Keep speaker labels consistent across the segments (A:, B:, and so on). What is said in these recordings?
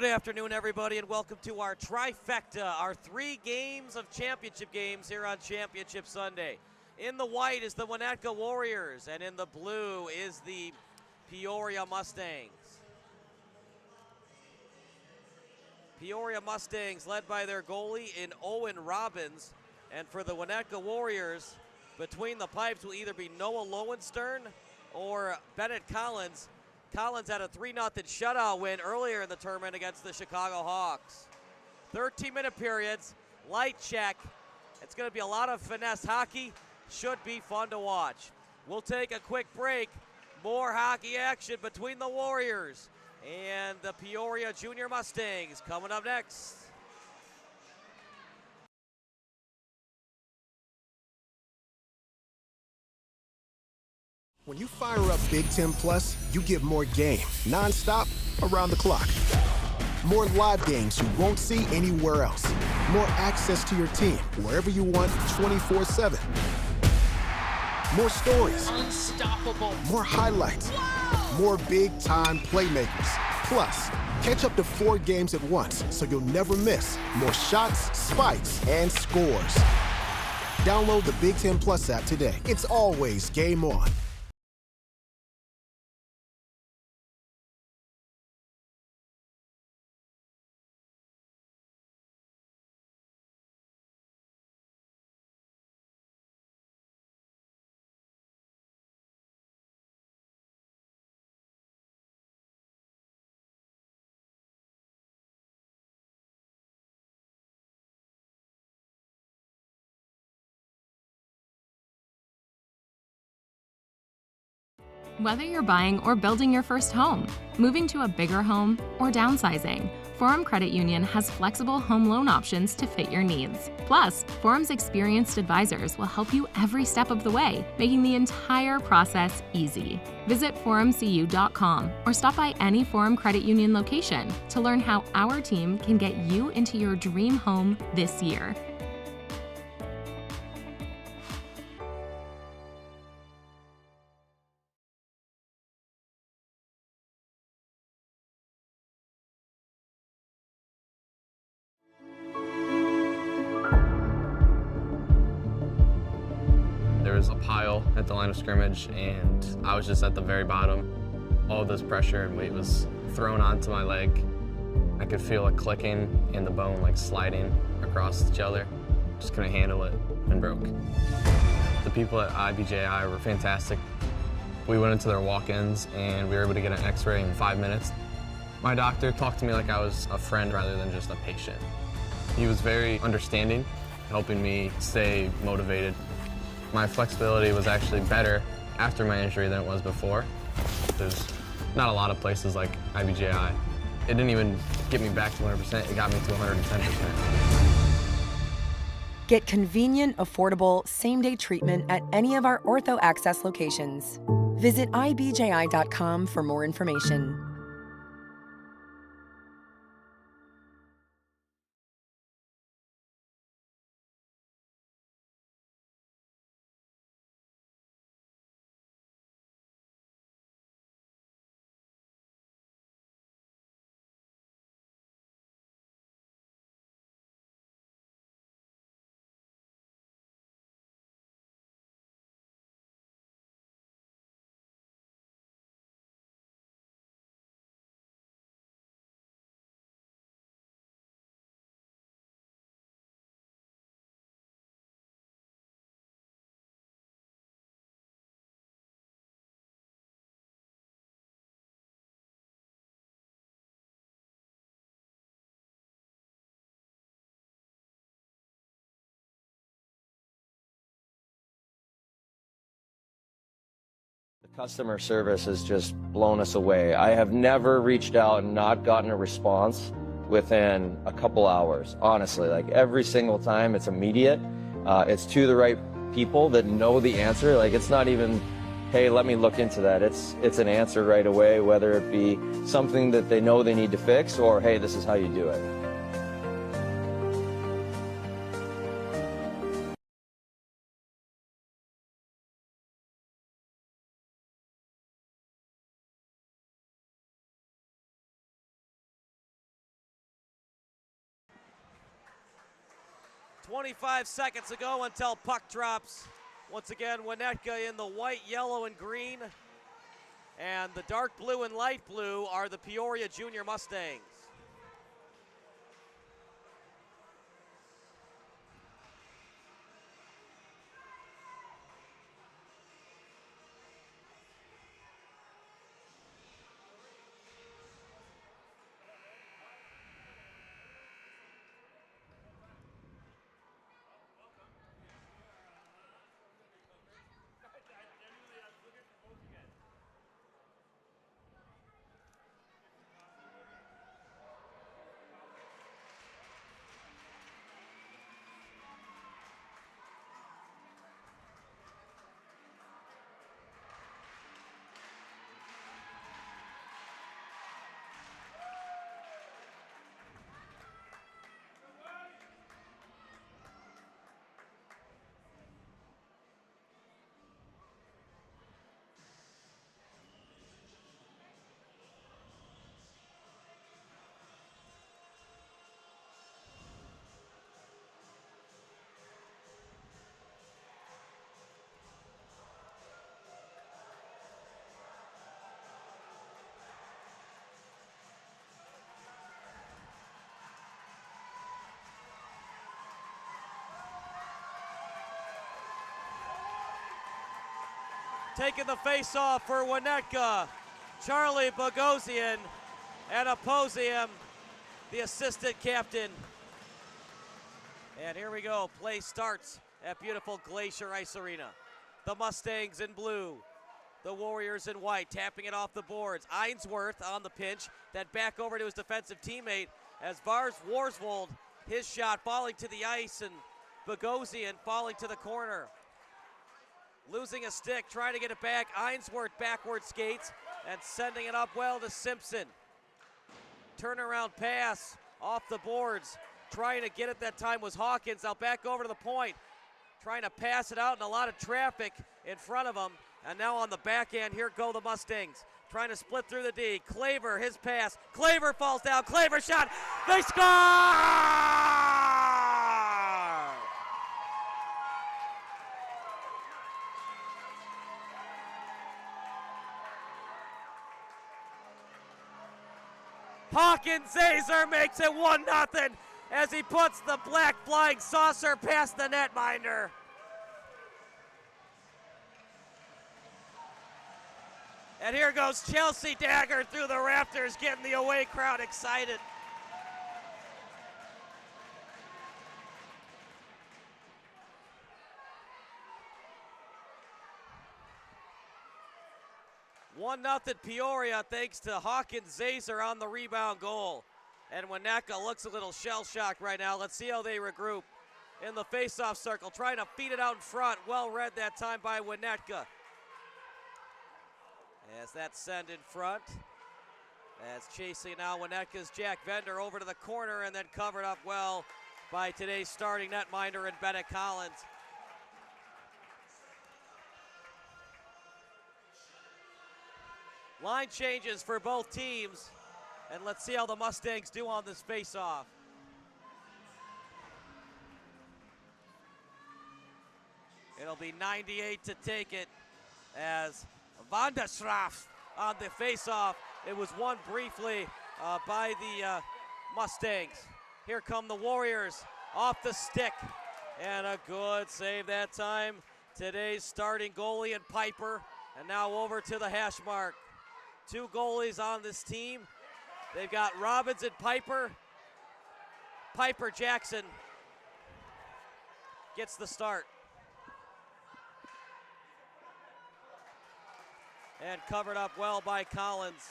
A: Good afternoon, everybody, and welcome to our trifecta, our 3 games of championship games here on Championship Sunday. In the white is the Winnetka Warriors, and in the blue is the Peoria Mustangs. Peoria Mustangs led by their goalie in Owen Robbins, and for the Winnetka Warriors, between the pipes will either be Noah Lowenstern or Bennett Collins. Collins had a 3-0 shutout win earlier in the tournament against the Chicago Hawks. 13-minute periods, light check. It's going to be a lot of finesse hockey. Should be fun to watch. We'll take a quick break. More hockey action between the Warriors and the Peoria Junior Mustangs coming up next.
B: When you fire up Big Ten Plus, you get more game, nonstop, around the clock. More live games you won't see anywhere else. More access to your team, wherever you want, 24/7. More stories.
C: Unstoppable.
B: More highlights.
C: Whoa!
B: More big-time playmakers. Plus, catch up to 4 games at once, so you'll never miss more shots, spikes, and scores. Download the Big Ten Plus app today. It's always game on.
D: Whether you're buying or building your first home, moving to a bigger home, or downsizing, Forum Credit Union has flexible home loan options to fit your needs. Plus, Forum's experienced advisors will help you every step of the way, making the entire process easy. Visit forumcu.com or stop by any Forum Credit Union location to learn how our team can get you into your dream home this year.
E: There was a pile at the line of scrimmage, and I was just at the very bottom. All this pressure and weight was thrown onto my leg. I could feel it clicking and the bone like sliding across each other. Just couldn't handle it and broke. The people at IBJI were fantastic. We went into their walk-ins and we were able to get an x-ray in 5 minutes. My doctor talked to me like I was a friend rather than just a patient. He was very understanding, helping me stay motivated. My flexibility was actually better after my injury than it was before. There's not a lot of places like IBJI. It didn't even get me back to 100%, it got me to 110%.
F: Get convenient, affordable, same-day treatment at any of our Ortho Access locations. Visit ibji.com for more information.
G: Customer service has just blown us away. I have never reached out and not gotten a response within a couple hours, honestly. Like every single time, it's immediate. It's to the right people that know the answer. Like it's not even, hey, let me look into that. It's an answer right away, whether it be something that they know they need to fix or, hey, this is how you do it.
A: 25 seconds to go until puck drops. Once again, Winnetka in the white, yellow, and green. And the dark blue and light blue are the Peoria Junior Mustangs. Taking the face-off for Winnetka, Charlie Bogosian, and opposing him, the assistant captain. And here we go, play starts at beautiful Glacier Ice Arena. The Mustangs in blue, the Warriors in white, tapping it off the boards. Ainsworth on the pinch, then back over to his defensive teammate as Vars Worsvold, his shot falling to the ice, and Bogosian falling to the corner. Losing a stick, trying to get it back. Ainsworth backward skates and sending it up well to Simpson. Turnaround pass off the boards. Trying to get it that time was Hawkins. Now back over to the point. Trying to pass it out and a lot of traffic in front of him. And now on the backhand, here go the Mustangs. Trying to split through the D. Claver, his pass. Claver falls down. Claver shot. They score! Hawkins Zazer makes it 1-0 as he puts the black flying saucer past the netminder. And here goes Chelsea Dagger through the rafters, getting the away crowd excited. One 0 Peoria thanks to Hawkins Zazer on the rebound goal. And Winnetka looks a little shell-shocked right now. Let's see how they regroup in the face-off circle. Trying to feed it out in front. Well read that time by Winnetka. As that send in front. As chasing now Winnetka's Jack Vender over to the corner and then covered up well by today's starting netminder in Bennett Collins. Line changes for both teams, and let's see how the Mustangs do on this face-off. It'll be 98 to take it as Van der Schraaf on the face-off. It was won briefly by the Mustangs. Here come the Warriors off the stick, and a good save that time. Today's starting goalie and Piper, and now over to the hash mark. Two goalies on this team. They've got Robbins and Piper. Piper Jackson gets the start. And covered up well by Collins.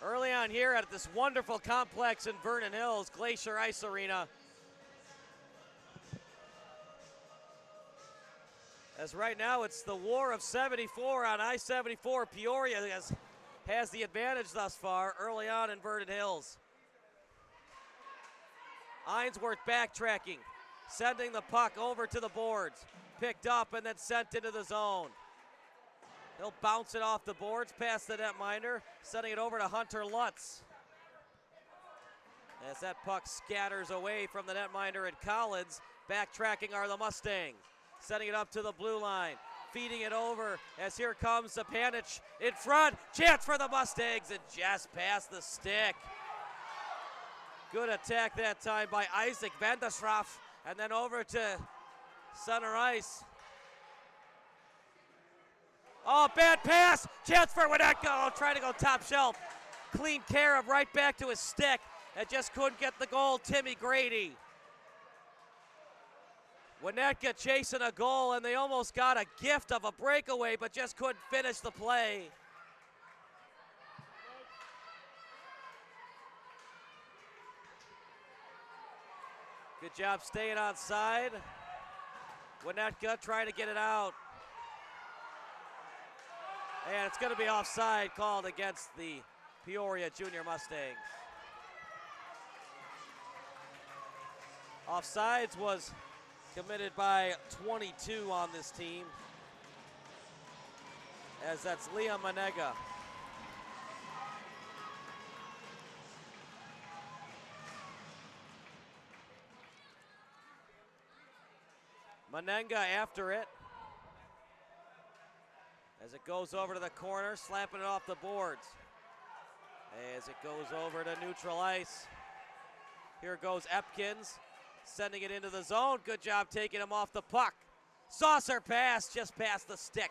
A: Early on here at this wonderful complex in Vernon Hills, Glacier Ice Arena. As right now it's the War of 74 on I-74. Peoria has the advantage thus far early on in Vernon Hills. Ainsworth backtracking, sending the puck over to the boards. Picked up and then sent into the zone. He'll bounce it off the boards past the netminder, sending it over to Hunter Lutz. As that puck scatters away from the netminder and Collins, backtracking are the Mustangs. Setting it up to the blue line, feeding it over as here comes Zapanic in front. Chance for the Mustangs and just past the stick. Good attack that time by Isaac Vandersraff, and then over to center ice. Oh, bad pass. Chance for Winnetka. Oh, trying to go top shelf. Clean care of right back to his stick and just couldn't get the goal. Timmy Grady. Winnetka chasing a goal, and they almost got a gift of a breakaway, but just couldn't finish the play. Good job staying on side. Winnetka trying to get it out. And it's going to be offside called against the Peoria Junior Mustangs. Offsides was committed by 22 on this team, as that's Liam Manega. Manenga after it, as it goes over to the corner, slapping it off the boards. As it goes over to neutral ice. Here goes Epkins, sending it into the zone. Good job taking him off the puck. Saucer pass just past the stick.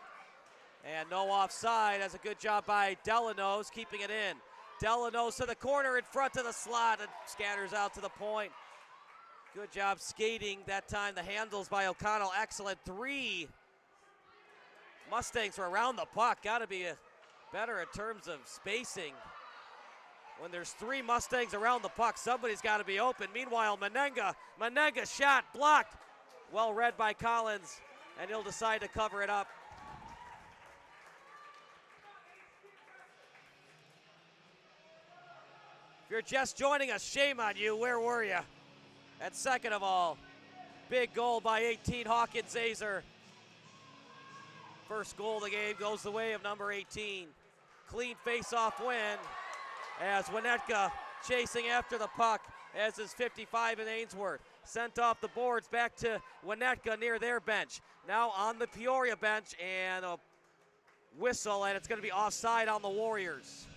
A: And no offside, as a good job by Delanos keeping it in. Delanos to the corner in front of the slot and scatters out to the point. Good job skating that time. The handles by O'Connell, excellent. 3 Mustangs were around the puck. Got to be better in terms of spacing. When there's 3 Mustangs around the puck, somebody's got to be open. Meanwhile, Manenga shot blocked. Well read by Collins, and he'll decide to cover it up. If you're just joining us, shame on you. Where were you? And second of all, big goal by 18, Hawkins Azer. First goal of the game goes the way of number 18. Clean face-off win as Winnetka chasing after the puck, as is 55 in Ainsworth. Sent off the boards back to Winnetka near their bench. Now on the Peoria bench, and a whistle, and it's going to be offside on the Warriors.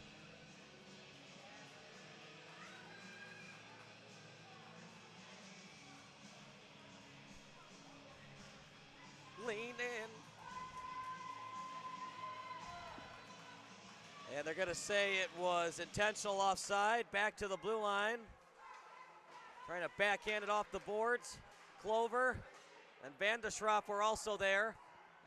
A: Lean in. And they're going to say it was intentional offside. Back to the blue line. Trying to backhand it off the boards. Clover and Vandersraff were also there,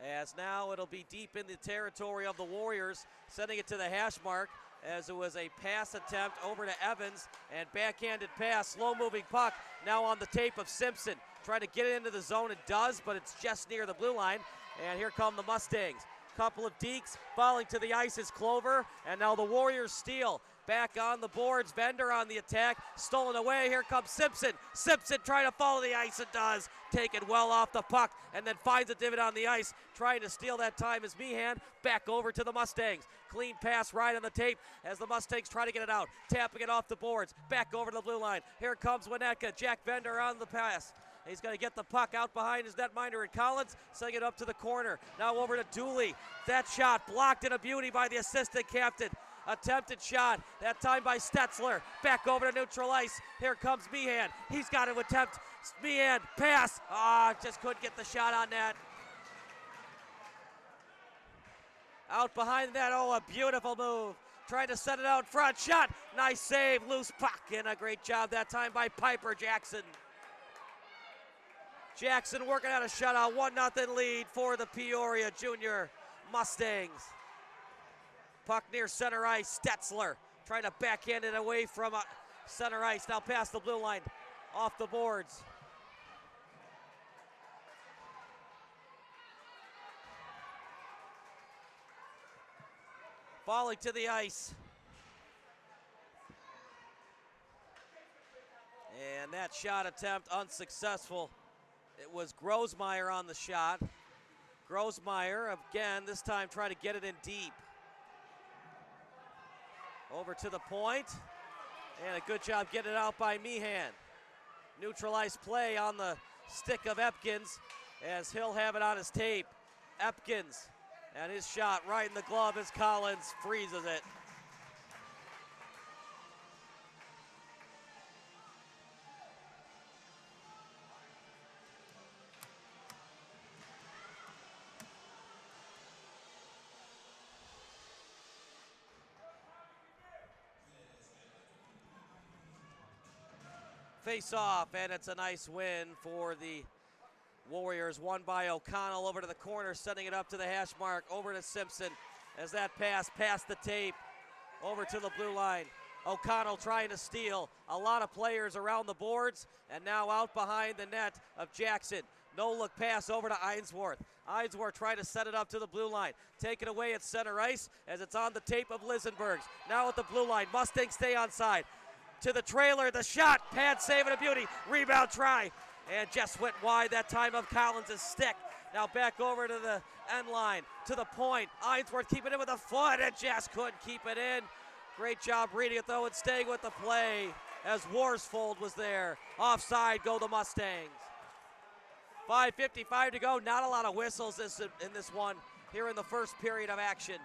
A: as now it'll be deep in the territory of the Warriors, sending it to the hash mark, as it was a pass attempt over to Evans, and backhanded pass, slow-moving puck, now on the tape of Simpson. Trying to get it into the zone, it does, but it's just near the blue line, and here come the Mustangs. Couple of dekes, falling to the ice is Clover, and now the Warriors steal. Back on the boards, Bender on the attack, stolen away, here comes Simpson. Simpson trying to follow the ice, and does. Taken well off the puck, and then finds a divot on the ice. Trying to steal that time is Meehan, back over to the Mustangs. Clean pass right on the tape as the Mustangs try to get it out. Tapping it off the boards, back over to the blue line. Here comes Winnetka, Jack Bender on the pass. He's going to get the puck out behind his netminder and Collins, sending it up to the corner. Now over to Dooley. That shot blocked in a beauty by the assistant captain. Attempted shot, that time by Stetzler. Back over to neutral ice. Here comes Meehan. He's got to attempt. Meehan, pass. Just couldn't get the shot on that. Out behind that, a beautiful move. Trying to set it out front. Shot, nice save, loose puck, and a great job that time by Piper Jackson. Jackson working out a shutout, 1-0 lead for the Peoria Junior Mustangs. Puck near center ice, Stetzler trying to backhand it away from center ice, now past the blue line, off the boards. Falling to the ice. And that shot attempt unsuccessful. It was Grossmeyer on the shot. Grossmeyer, again, this time trying to get it in deep. Over to the point. And a good job getting it out by Meehan. Neutralized play on the stick of Epkins as he'll have it on his tape. Epkins and his shot right in the glove as Collins freezes it. Face off, and it's a nice win for the Warriors. Won by O'Connell over to the corner, setting it up to the hash mark, over to Simpson as that pass past the tape, over to the blue line. O'Connell trying to steal. A lot of players around the boards, and now out behind the net of Jackson. No look pass over to Ainsworth. Ainsworth trying to set it up to the blue line. Take it away at center ice as it's on the tape of Lisenbergs. Now at the blue line. Mustangs stay on side. To the trailer, the shot, pad save and a beauty, rebound try, and just went wide that time of Collins' stick. Now back over to the end line, to the point, Ainsworth keeping it with a foot and just couldn't keep it in. Great job reading it though and staying with the play as Worsfold was there. Offside go the Mustangs. 5:55 to go, not a lot of whistles in this one here in the first period of action.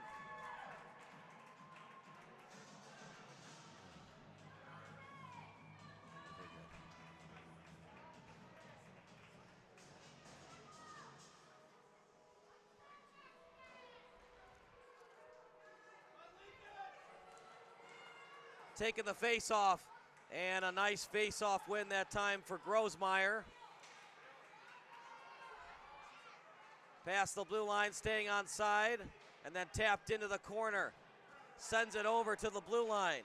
A: Taking the face-off, and a nice face-off win that time for Grossmeyer. Past the blue line, staying on side, and then tapped into the corner. Sends it over to the blue line.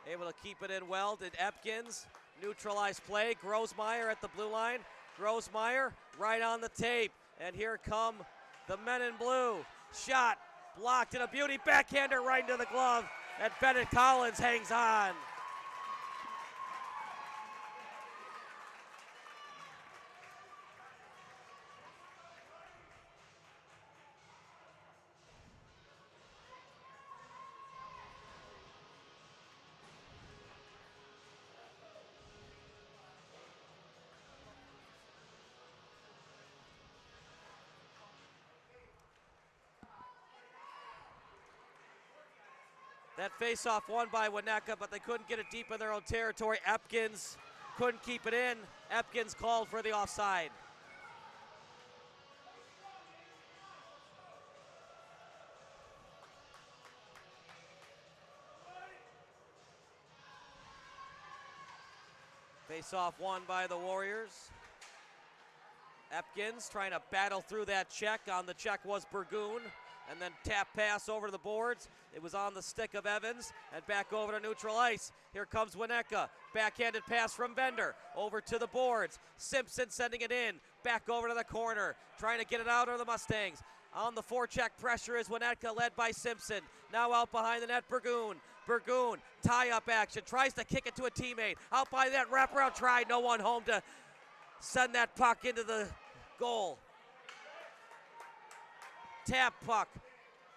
A: Able to keep it in well, did Epkins. Neutralize play, Grossmeyer at the blue line. Grossmeyer right on the tape, and here come the men in blue. Shot, blocked, and a beauty, backhander right into the glove. And Bennett Collins hangs on. That face-off won by Winnetka, but they couldn't get it deep in their own territory. Epkins couldn't keep it in. Epkins called for the offside. Face-off won by the Warriors. Epkins trying to battle through that check. On the check was Burgoon. And then tap pass over the boards. It was on the stick of Evans and back over to neutral ice. Here comes Winnetka. Backhanded pass from Bender over to the boards. Simpson sending it in. Back over to the corner. Trying to get it out of the Mustangs. On the forecheck pressure is Winnetka led by Simpson. Now out behind the net, Burgoon. Burgoon, tie-up action. Tries to kick it to a teammate. Out by that wraparound try. No one home to send that puck into the goal. Tap puck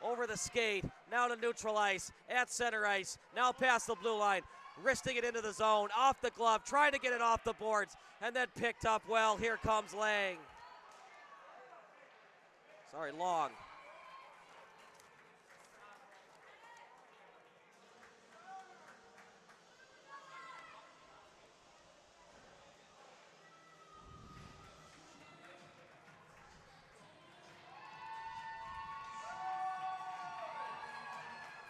A: over the skate, now to neutral ice, at center ice, now past the blue line, wristing it into the zone, off the glove, trying to get it off the boards, and then picked up well. Here comes Lang. Long.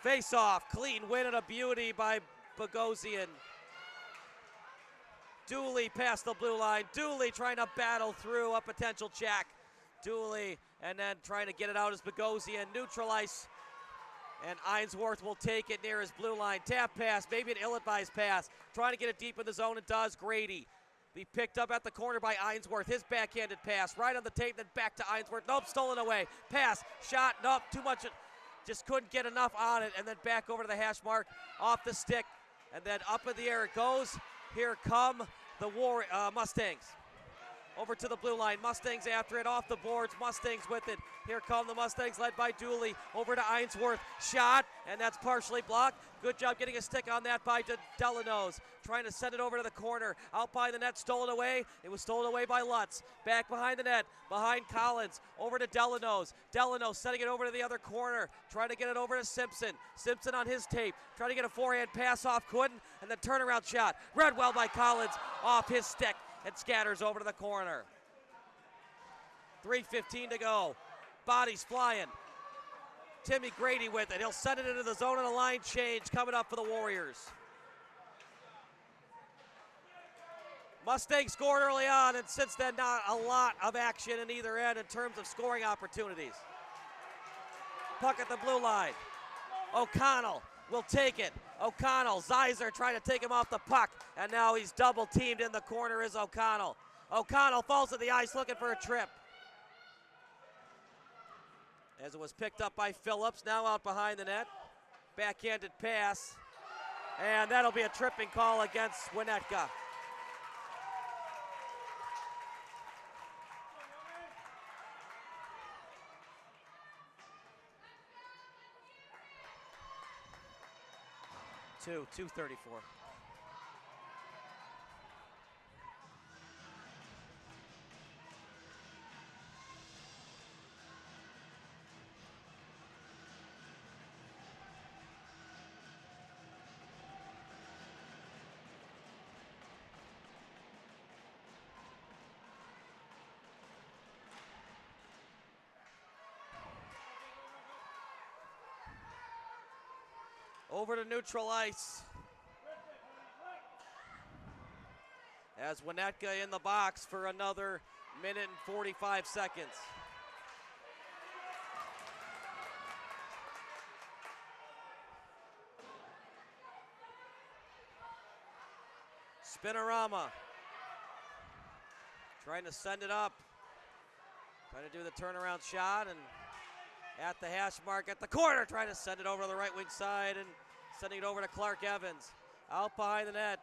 A: Face off, clean win and a beauty by Bogosian. Dooley past the blue line. Dooley trying to battle through a potential check. Dooley and then trying to get it out as Bogosian. Neutralize, and Ainsworth will take it near his blue line. Tap pass, maybe an ill-advised pass. Trying to get it deep in the zone, and does. Grady be picked up at the corner by Ainsworth. His backhanded pass right on the tape, then back to Ainsworth. Nope, stolen away. Pass, shot, nope, too much. Just couldn't get enough on it, and then back over to the hash mark, off the stick, and then up in the air it goes. Here come the Mustangs. over to the blue line. Mustangs after it, off the boards. Mustangs with it. Here come the Mustangs led by Dooley. Over to Ainsworth. Shot, and that's partially blocked. Good job getting a stick on that by Delano's. Trying to send it over to the corner. Out by the net, stolen away. It was stolen away by Lutz. Back behind the net, behind Collins. Over to Delano's. Delano sending it over to the other corner. Trying to get it over to Simpson. Simpson on his tape. Trying to get a forehand pass off, couldn't. And the turnaround shot. Read well by Collins off his stick. It scatters over to the corner. 3:15 to go. Bodies flying. Timmy Grady with it. He'll send it into the zone and a line change coming up for the Warriors. Mustangs scored early on, and since then not a lot of action in either end in terms of scoring opportunities. Puck at the blue line. O'Connell will take it. O'Connell, Zeiser trying to take him off the puck, and now he's double teamed in the corner is O'Connell. O'Connell falls to the ice looking for a trip. As it was picked up by Phillips, now out behind the net. Backhanded pass, and that'll be a tripping call against Winnetka. Two, 2:34. Over to neutral ice. As Winnetka in the box for another minute and 45 seconds. Spinorama. Trying to send it up. Trying to do the turnaround shot, and at the hash mark at the corner, trying to send it over to the right wing side and sending it over to Clark Evans. Out behind the net,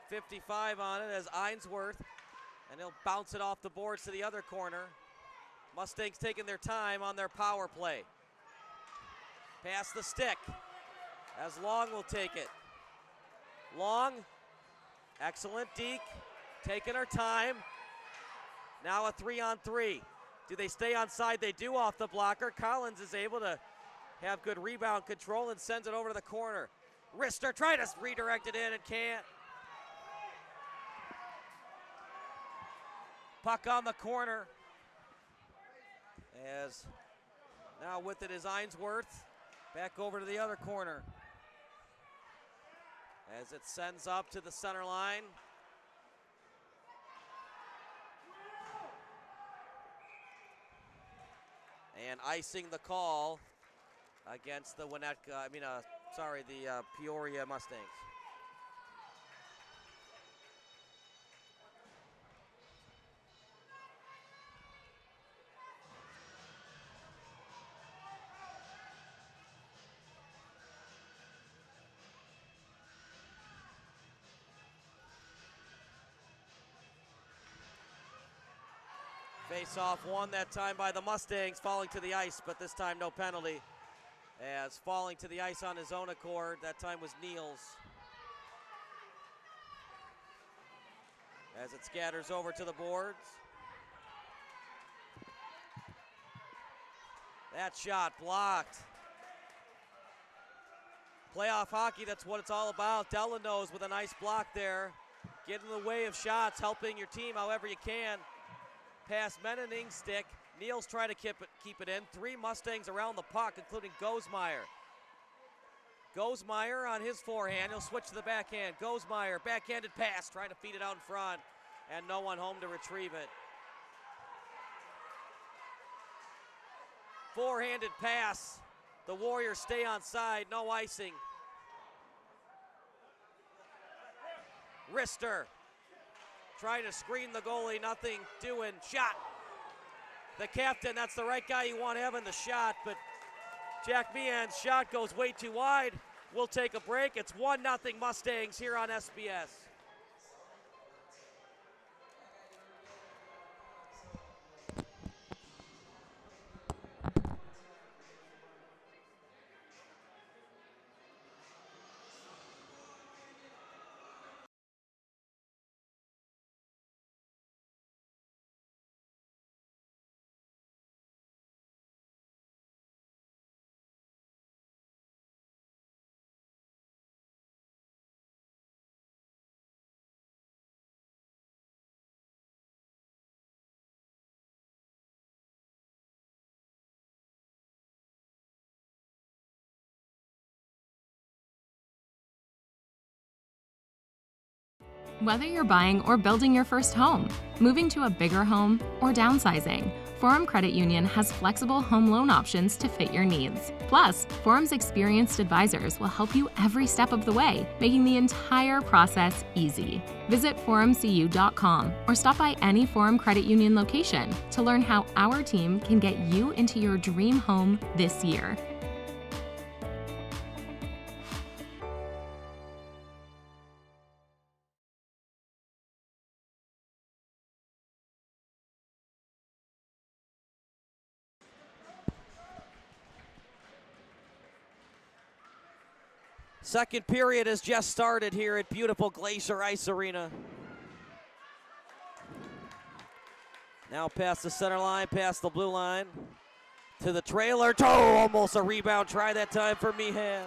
A: 55 on it as Ainsworth, and he'll bounce it off the boards to the other corner. Mustangs taking their time on their power play. Pass the stick as Long will take it. Long, excellent deke, taking her time. Now a 3-on-3. Do they stay on side? They do off the blocker. Collins is able to have good rebound control and sends it over to the corner. Rister trying to redirect it in and can't. Puck on the corner. As now with it is Ainsworth. Back over to the other corner. As it sends up to the center line. And icing the call against the Peoria Mustangs. Face-off won that time by the Mustangs, falling to the ice, but this time no penalty. As falling to the ice on his own accord, that time was Niels. As it scatters over to the boards. That shot blocked. Playoff hockey, that's what it's all about. Delano's with a nice block there. Get in the way of shots, helping your team however you can. Pass Menening's stick. Niels trying to keep it in. 3 Mustangs around the puck, including Gosmeyer. Gosmeyer on his forehand. He'll switch to the backhand. Gosmeyer, backhanded pass, trying to feed it out in front, and no one home to retrieve it. Forehanded pass. The Warriors stay on side, no icing. Rister trying to screen the goalie, nothing doing. Shot. The captain, that's the right guy you want having the shot, but Jack Meehan's shot goes way too wide. We'll take a break. It's 1-0 Mustangs here on SBS.
D: Whether you're buying or building your first home, moving to a bigger home, or downsizing, Forum Credit Union has flexible home loan options to fit your needs. Plus, Forum's experienced advisors will help you every step of the way, making the entire process easy. Visit forumcu.com or stop by any Forum Credit Union location to learn how our team can get you into your dream home this year.
A: Second period has just started here at beautiful Glacier Ice Arena. Now past the center line, past the blue line, to the trailer. Oh, almost a rebound try that time for Meehan.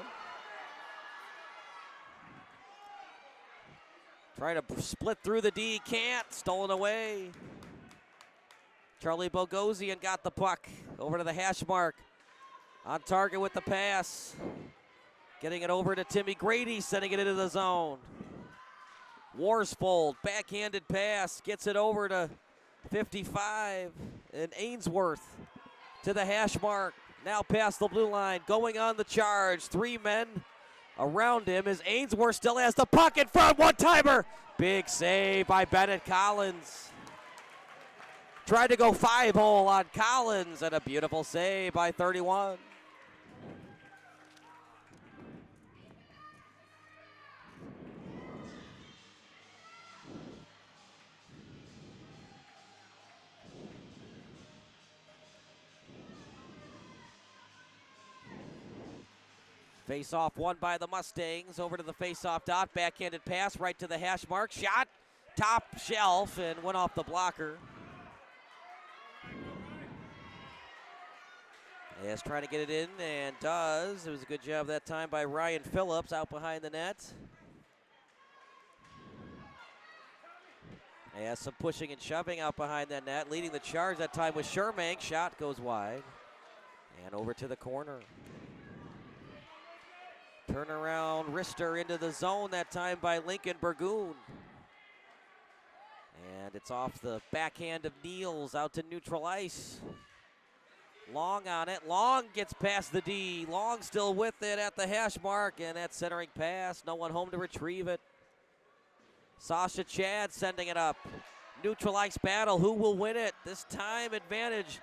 A: Trying to split through the D, can't, stolen away. Charlie Bogosian got the puck over to the hash mark. On target with the pass. Getting it over to Timmy Grady, sending it into the zone. Worsfold, backhanded pass, gets it over to 55, and Ainsworth to the hash mark. Now past the blue line, going on the charge. 3 men around him as Ainsworth still has the puck in front, one-timer. Big save by Bennett Collins. Tried to go 5-hole on Collins, and a beautiful save by 31. Face-off won by the Mustangs. Over to the face-off dot. Backhanded pass right to the hash mark. Shot top shelf and went off the blocker. Yes, trying to get it in and does. It was a good job that time by Ryan Phillips out behind the net. Yes, some pushing and shoving out behind that net. Leading the charge that time was Shermank. Shot goes wide. And over to the corner. Turnaround wrister into the zone that time by Lincoln Burgoon. And it's off the backhand of Niels out to neutral ice. Long on it. Long gets past the D. Long still with it at the hash mark, and that centering pass. No one home to retrieve it. Sasha Chad sending it up. Neutral ice battle. Who will win it? This time advantage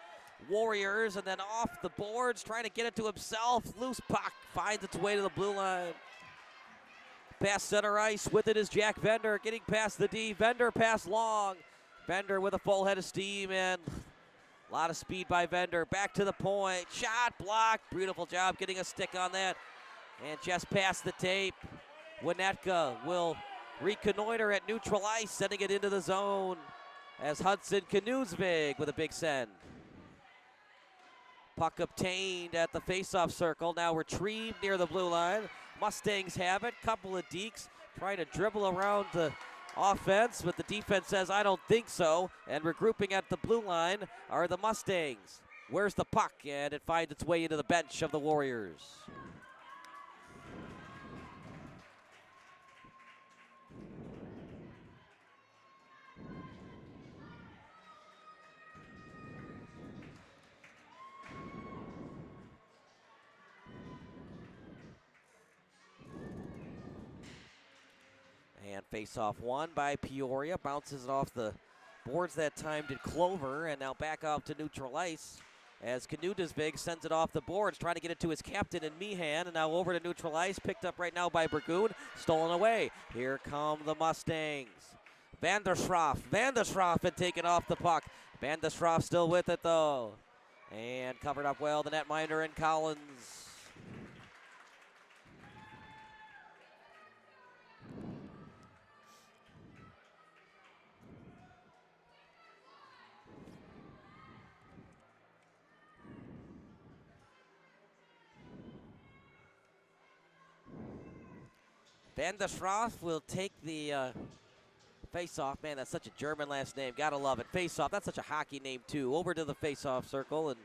A: Warriors, and then off the boards, trying to get it to himself. Loose puck finds its way to the blue line. Past center ice, with it is Jack Vender, getting past the D. Vender pass Long. Vender with a full head of steam, and a lot of speed by Vender. Back to the point, shot blocked. Beautiful job getting a stick on that. And just past the tape, Winnetka will reconnoiter at neutral ice, sending it into the zone as Hudson Knudvig with a big send. Puck obtained at the faceoff circle, now retrieved near the blue line. Mustangs have it, couple of dekes, trying to dribble around the offense, but the defense says, I don't think so. And regrouping at the blue line are the Mustangs. Where's the puck? And it finds its way into the bench of the Warriors. And face-off won by Peoria. Bounces it off the boards that time did Clover, and now back off to neutral ice as Knudvig sends it off the boards, trying to get it to his captain in Meehan, and now over to neutral ice, picked up right now by Burgoon, stolen away. Here come the Mustangs. Van der Schroff had taken off the puck. Van der Schroff still with it though, and covered up well, the netminder and Collins. Van der Schroff will take the face-off. Man, that's such a German last name. Gotta love it. Face-off, that's such a hockey name too. Over to the face-off circle, and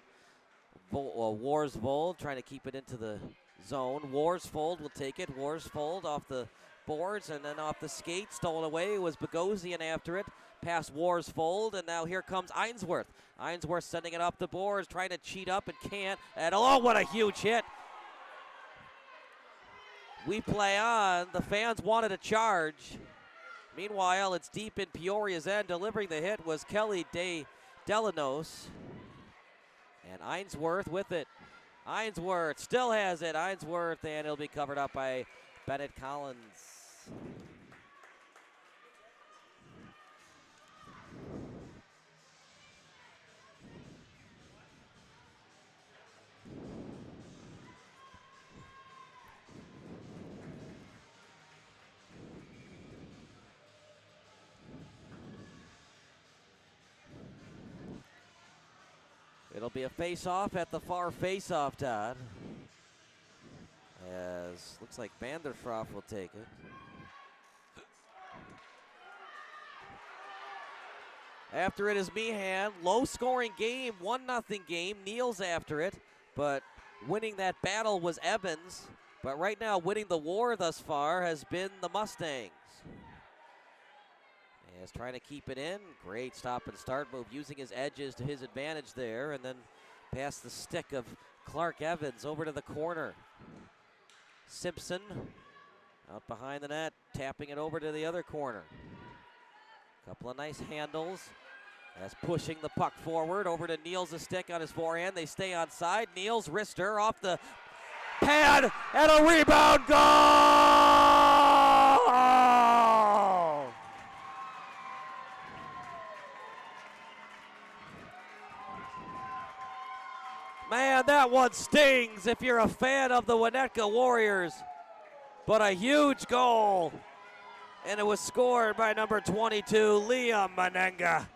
A: Worsfold trying to keep it into the zone. Worsfold will take it. Worsfold off the boards, and then off the skate, stolen away was Bogosian after it. Past Worsfold, and now here comes Ainsworth. Ainsworth sending it up the boards, trying to cheat up and can't. And oh, what a huge hit. We play on. The fans wanted a charge. Meanwhile, it's deep in Peoria's end. Delivering the hit was Kelly Delanos. And Ainsworth with it. Ainsworth still has it. Ainsworth, and it'll be covered up by Bennett Collins. It'll be a face-off at the far face-off, Todd. As looks like Vanderfroff will take it. After it is Meehan. Low-scoring game, 1-0 game. Neal's after it, but winning that battle was Evans. But right now, winning the war thus far has been the Mustangs. As trying to keep it in. Great stop and start move, using his edges to his advantage there, and then past the stick of Clark Evans over to the corner. Simpson out behind the net, tapping it over to the other corner. Couple of nice handles as pushing the puck forward over to Niels' stick on his forehand. They stay on side. Niels, wrister off the pad, and a rebound goal! Man, that one stings if you're a fan of the Winnetka Warriors. But a huge goal. And it was scored by number 22, Liam Menenga.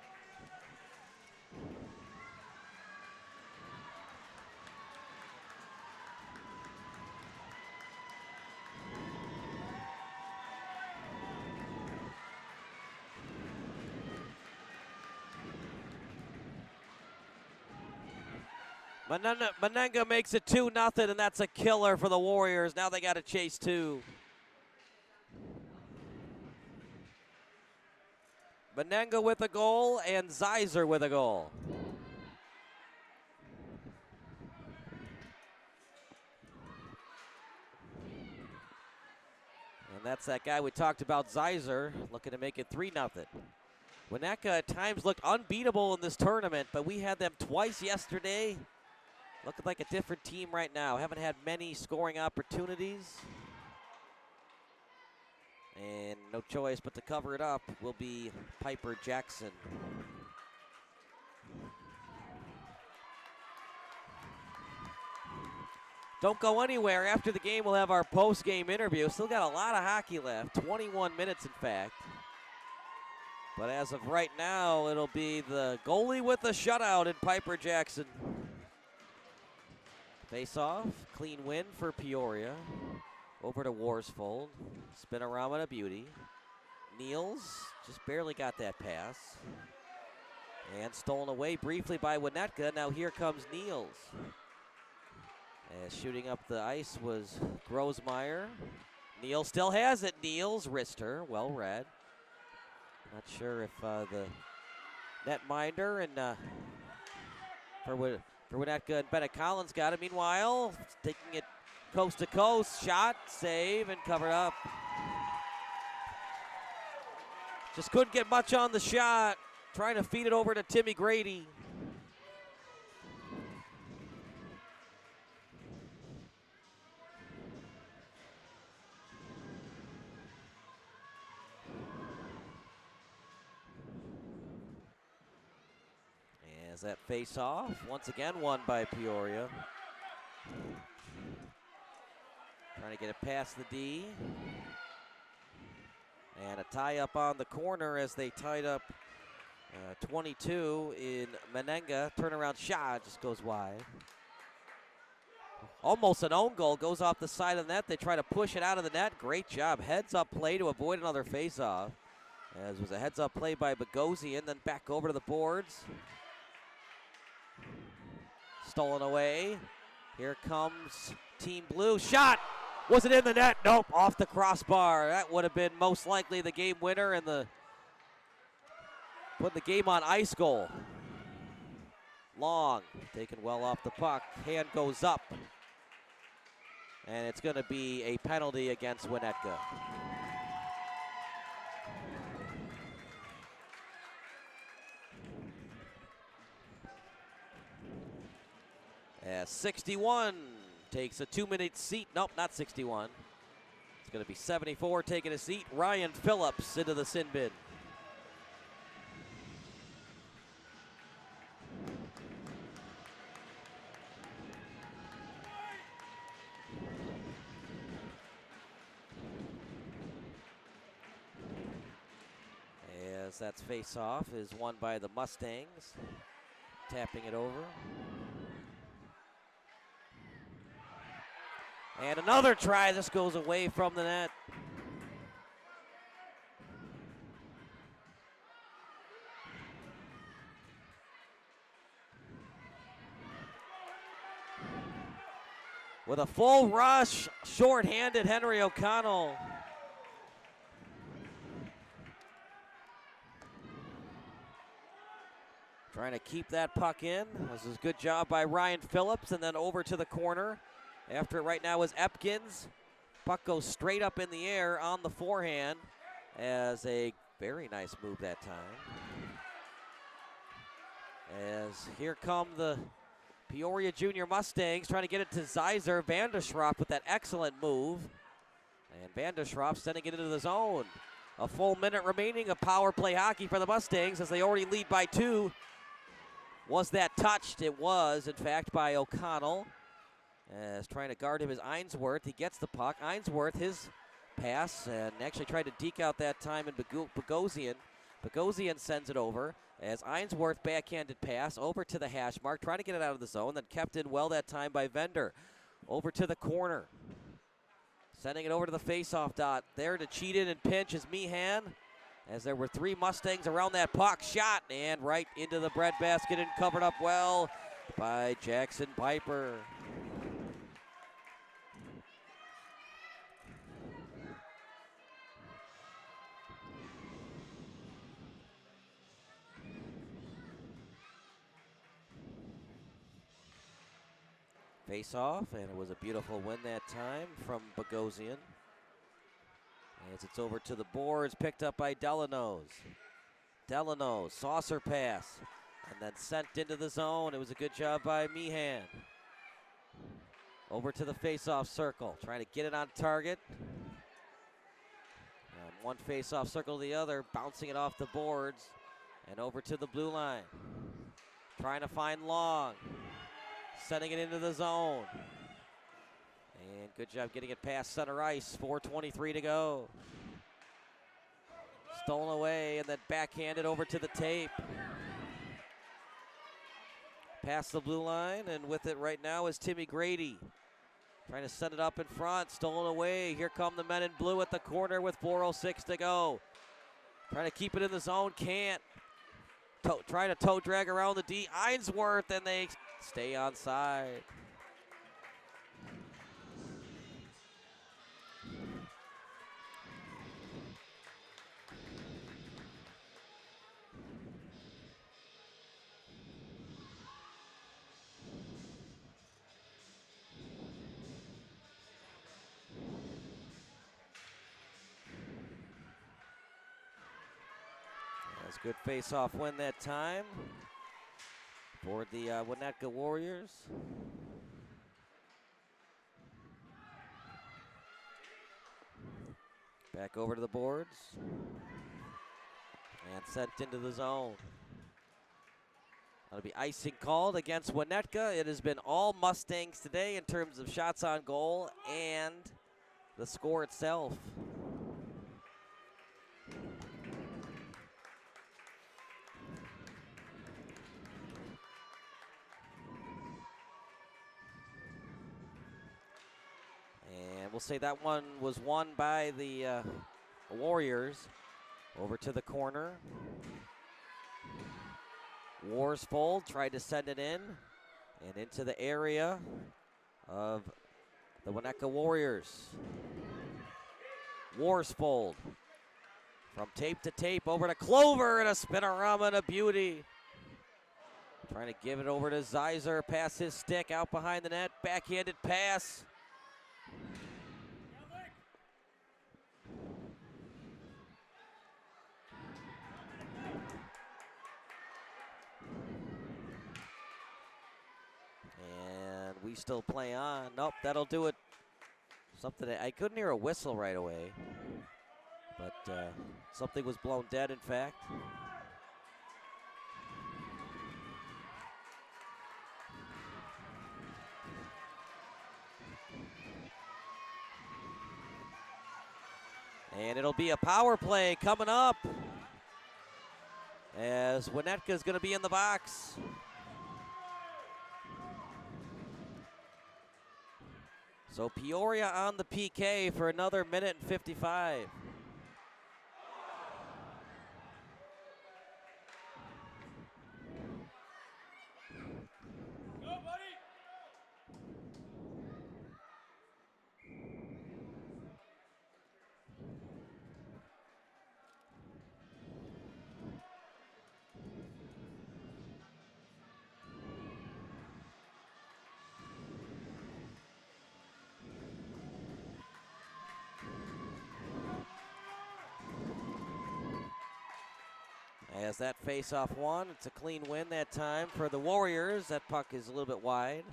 A: Menenga makes it 2-0, and that's a killer for the Warriors. Now they got to chase two. Menenga with a goal and Zeiser with a goal. And that's that guy we talked about, Zeiser, looking to make it 3-0. Winnetka at times looked unbeatable in this tournament, but we had them twice yesterday. Looking like a different team right now. Haven't had many scoring opportunities. And no choice but to cover it up will be Piper Jackson. Don't go anywhere. After the game, we'll have our post-game interview. Still got a lot of hockey left, 21 minutes in fact. But as of right now, it'll be the goalie with a shutout in Piper Jackson. Face-off, clean win for Peoria. Over to Worsfold. Spinorama to beauty. Niels just barely got that pass. And stolen away briefly by Winnetka. Now here comes Niels. As shooting up the ice was Grosmeyer. Niels still has it. Niels, wrister, well read. Not sure if the netminder and for Winnetka and Bennett Collins got it. Meanwhile, taking it coast to coast, shot, save, and covered up. Just couldn't get much on the shot. Trying to feed it over to Timmy Grady. As that face-off, once again won by Peoria. Trying to get it past the D. And a tie-up on the corner as they tied up 22 in Menenga. Turnaround shot just goes wide. Almost an own goal, goes off the side of the net. They try to push it out of the net. Great job. Heads-up play to avoid another face-off. As was a heads-up play by Bogosian, then back over to the boards. Stolen away. Here comes Team Blue. Shot! Was it in the net? Nope, off the crossbar. That would have been most likely the game winner and put the game on ice goal. Long, taken well off the puck. Hand goes up. And it's going to be a penalty against Winnetka. As 61 takes a 2-minute seat. Nope, not 61. It's going to be 74 taking a seat. Ryan Phillips into the sin bin. As that's face-off is won by the Mustangs. Tapping it over. And another try. This goes away from the net. With a full rush, short-handed Henry O'Connell. Trying to keep that puck in. This is a good job by Ryan Phillips, and then over to the corner. After it right now is Epkins. Puck goes straight up in the air on the forehand as a very nice move that time. As here come the Peoria Junior Mustangs trying to get it to Zeiser. Vanderschroff with that excellent move. And Vanderschroff sending it into the zone. A full minute remaining of power play hockey for the Mustangs as they already lead by 2. Was that touched? It was, in fact, by O'Connell. As trying to guard him is Ainsworth. He gets the puck. Ainsworth, his pass, and actually tried to deke out that time in Bogosian. Bogosian sends it over as Ainsworth backhanded pass over to the hash mark, trying to get it out of the zone, then kept in well that time by Vender. Over to the corner. Sending it over to the faceoff dot. There to cheat in and pinch is Meehan. As there were 3 Mustangs around that puck. Shot and right into the breadbasket and covered up well by Jackson Piper. Face off, and it was a beautiful win that time from Bogosian. As it's over to the boards, picked up by Delano's. Delano, saucer pass, and then sent into the zone. It was a good job by Meehan. Over to the face-off circle, trying to get it on target. And one face-off circle to the other, bouncing it off the boards, and over to the blue line. Trying to find Long. Sending it into the zone. And good job getting it past center ice. 4:23 to go. Stolen away and then backhanded over to the tape. Past the blue line, and with it right now is Timmy Grady. Trying to send it up in front. Stolen away. Here come the men in blue at the corner with 4:06 to go. Trying to keep it in the zone. Can't. Trying to toe drag around the D. Ainsworth, and they stay onside. That's a good face-off win that time for the Winnetka Warriors. Back over to the boards. And sent into the zone. That'll be icing called against Winnetka. It has been all Mustangs today in terms of shots on goal and the score itself. We'll say that one was won by the Warriors. Over to the corner. Worsfold tried to send it in and into the area of the Winnetka Warriors. Worsfold from tape to tape over to Clover, and a spinorama and a beauty. Trying to give it over to Zeiser, past his stick, out behind the net, backhanded pass. And we still play on. Nope, that'll do it. Something I couldn't hear a whistle right away, but something was blown dead, in fact. And it'll be a power play coming up, as Winnetka is going to be in the box. So Peoria on the PK for another minute and 55. As that face-off won, it's a clean win that time for the Warriors. That puck is a little bit wide.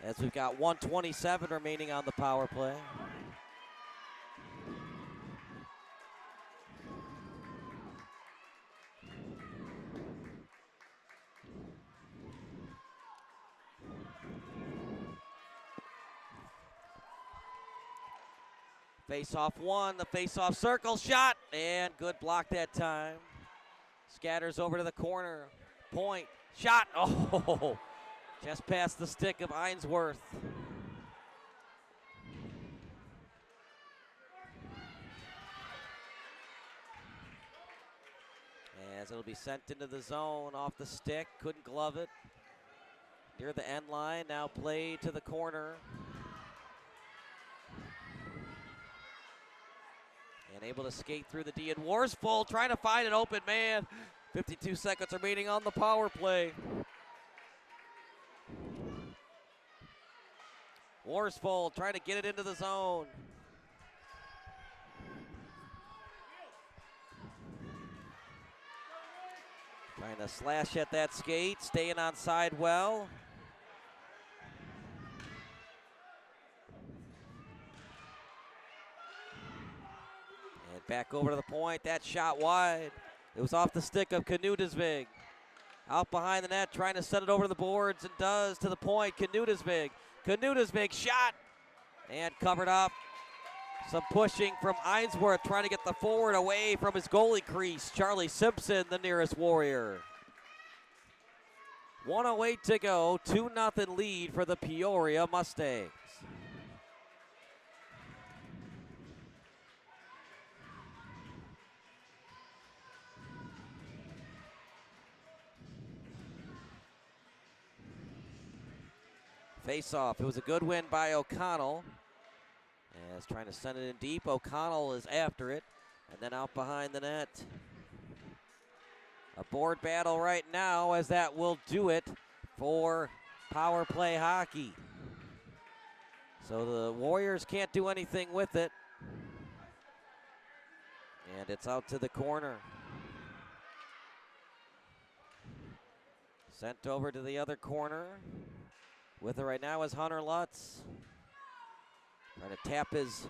A: As we've got 1:27 remaining on the power play. Face-off one, the face-off circle shot, and good block that time. Scatters over to the corner, point, shot, oh, just past the stick of Ainsworth. As it'll be sent into the zone off the stick, couldn't glove it. Near the end line, now played to the corner. And able to skate through the D, and Worsfold trying to find an open man. 52 seconds remaining on the power play. Worsfold trying to get it into the zone. Trying to slash at that skate, staying on side well. And back over to the point, that shot wide. It was off the stick of Knudesvig. Out behind the net, trying to set it over the boards, and does to the point, Knudesvig. Knudesvig shot, and covered up. Some pushing from Ainsworth, trying to get the forward away from his goalie crease. Charlie Simpson, the nearest Warrior. 1:08 to go, 2-0 lead for the Peoria Mustangs. Face-off, it was a good win by O'Connell. As trying to send it in deep, O'Connell is after it. And then out behind the net. A board battle right now, as that will do it for power play hockey. So the Warriors can't do anything with it. And it's out to the corner. Sent over to the other corner. With it right now is Hunter Lutz. Trying to tap his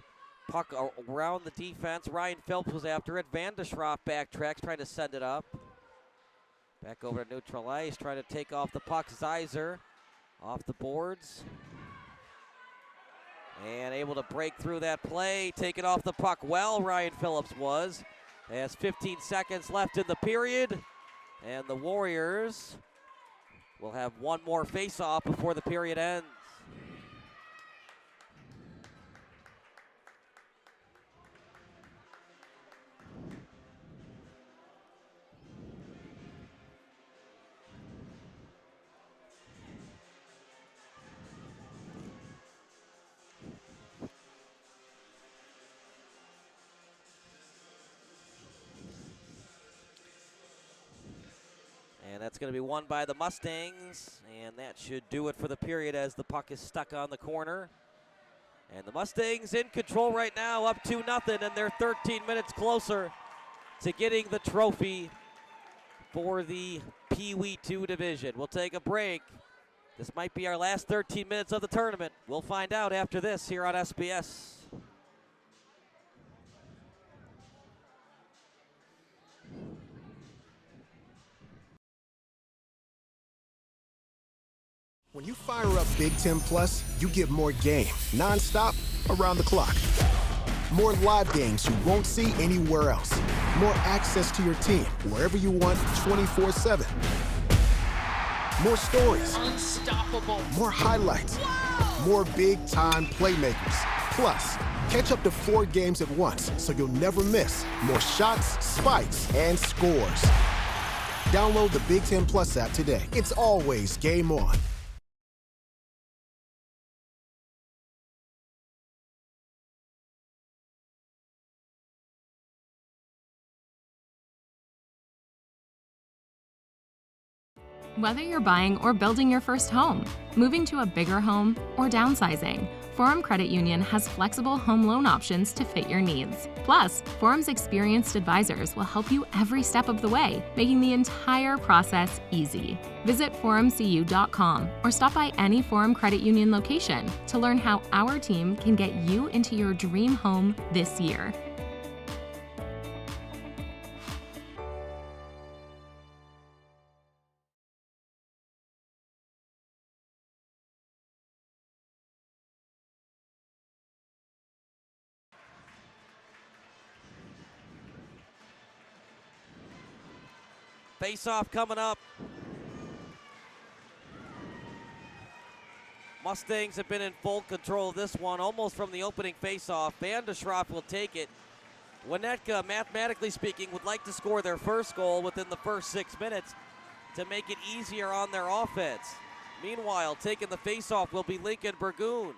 A: puck around the defense. Ryan Phelps was after it. Van de Schroff backtracks, trying to send it up. Back over to neutral ice, trying to take off the puck. Zeiser off the boards. And able to break through that play. Take it off the puck well, Ryan Phillips was. Has 15 seconds left in the period. And the Warriors will have one more face-off before the period ends. And that's going to be won by the Mustangs, and that should do it for the period as the puck is stuck on the corner. And the Mustangs in control right now, up 2-0, and they're 13 minutes closer to getting the trophy for the PeeWee 2 division. We'll take a break. This might be our last 13 minutes of the tournament. We'll find out after this here on SBS.
B: When you fire up Big Ten Plus, you get more game, nonstop, around the clock. More live games you won't see anywhere else. More access to your team wherever you want, 24/7. More stories.
C: Unstoppable.
B: More highlights.
C: Wow.
B: More big-time playmakers. Plus, catch up to 4 games at once so you'll never miss more shots, spikes, and scores. Download the Big Ten Plus app today. It's always game on.
D: Whether you're buying or building your first home, moving to a bigger home, or downsizing, Forum Credit Union has flexible home loan options to fit your needs. Plus, Forum's experienced advisors will help you every step of the way, making the entire process easy. Visit forumcu.com or stop by any Forum Credit Union location to learn how our team can get you into your dream home this year.
A: Face-off coming up. Mustangs have been in full control of this one, almost from the opening face-off. Van der Schroff will take it. Winnetka, mathematically speaking, would like to score their first goal within the first 6 minutes to make it easier on their offense. Meanwhile, taking the face-off will be Lincoln Burgoon.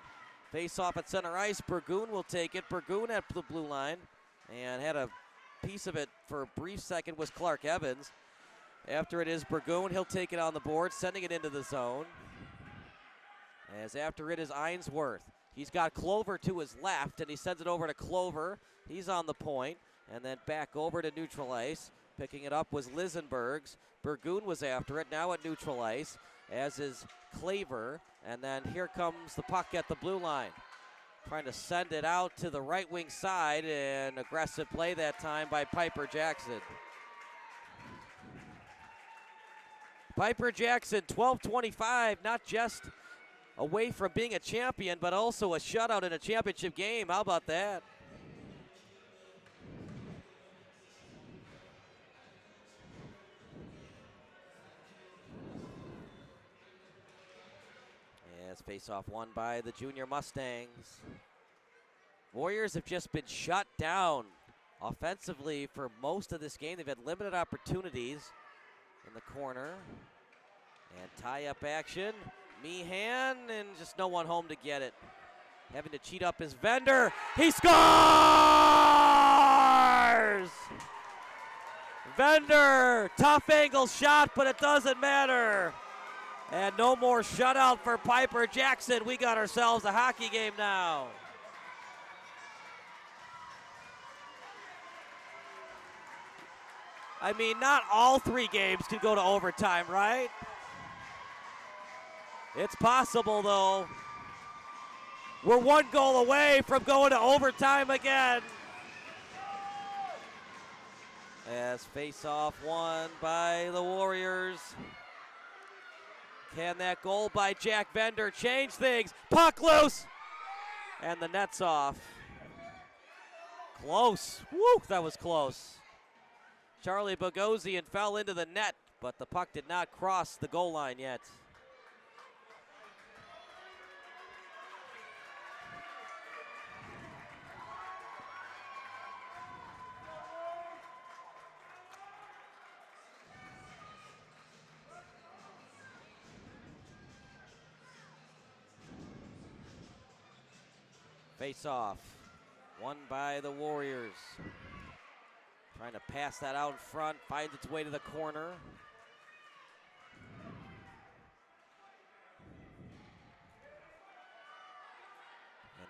A: Face-off at center ice, Burgoon will take it. Burgoon at the blue line, and had a piece of it for a brief second was Clark Evans. After it is Burgoon, he'll take it on the board, sending it into the zone. As after it is Ainsworth. He's got Clover to his left, and he sends it over to Clover. He's on the point, and then back over to neutral ice. Picking it up was Lisenbergs. Burgoon was after it, now at neutral ice, as is Claver. And then here comes the puck at the blue line. Trying to send it out to the right wing side, and aggressive play that time by Piper Jackson. Piper Jackson, 12-25, not just away from being a champion, but also a shutout in a championship game. How about that? As face-off won by the junior Mustangs. Warriors have just been shut down offensively for most of this game. They've had limited opportunities in the corner. And tie-up action. Meehan, and just no one home to get it. Having to cheat up his vendor. He scores! Vendor, tough angle shot, but it doesn't matter. And no more shutout for Piper Jackson. We got ourselves a hockey game now. I mean, not all 3 games can go to overtime, right? It's possible, though. We're 1 goal away from going to overtime again. As face-off won by the Warriors. Can that goal by Jack Vendor change things? Puck loose! And the net's off. Close. Woo, that was close. Charlie Bogosian fell into the net, but the puck did not cross the goal line yet. Face-off, won by the Warriors. Trying to pass that out in front, finds its way to the corner.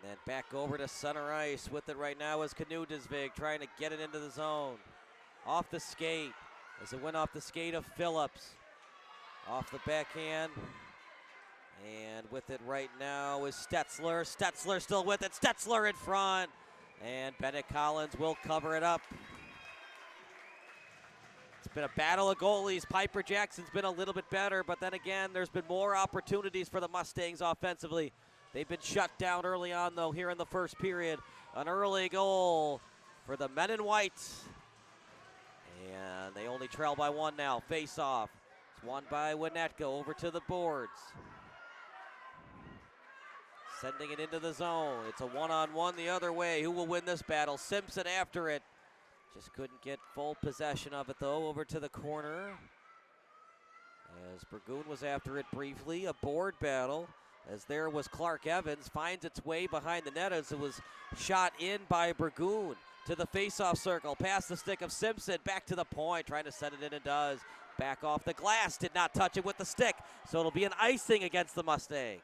A: And then back over to center ice. With it right now is Knudesvig trying to get it into the zone. Off the skate. As it went off the skate of Phillips. Off the backhand. And with it right now is Stetzler. Stetzler still with it. Stetzler in front. And Bennett Collins will cover it up. It's been a battle of goalies. Piper Jackson's been a little bit better, but then again, there's been more opportunities for the Mustangs offensively. They've been shut down early on, though, here in the first period. An early goal for the men in white. And they only trail by one now. Face off. It's won by Winnetka over to the boards. Sending it into the zone. It's a one-on-one the other way. Who will win this battle? Simpson after it. Just couldn't get full possession of it, though, over to the corner. As Burgoon was after it briefly. A board battle. As there was Clark Evans. Finds its way behind the net as it was shot in by Burgoon. To the face-off circle. Past the stick of Simpson. Back to the point. Trying to set it in and does. Back off the glass. Did not touch it with the stick. So it'll be an icing against the Mustangs.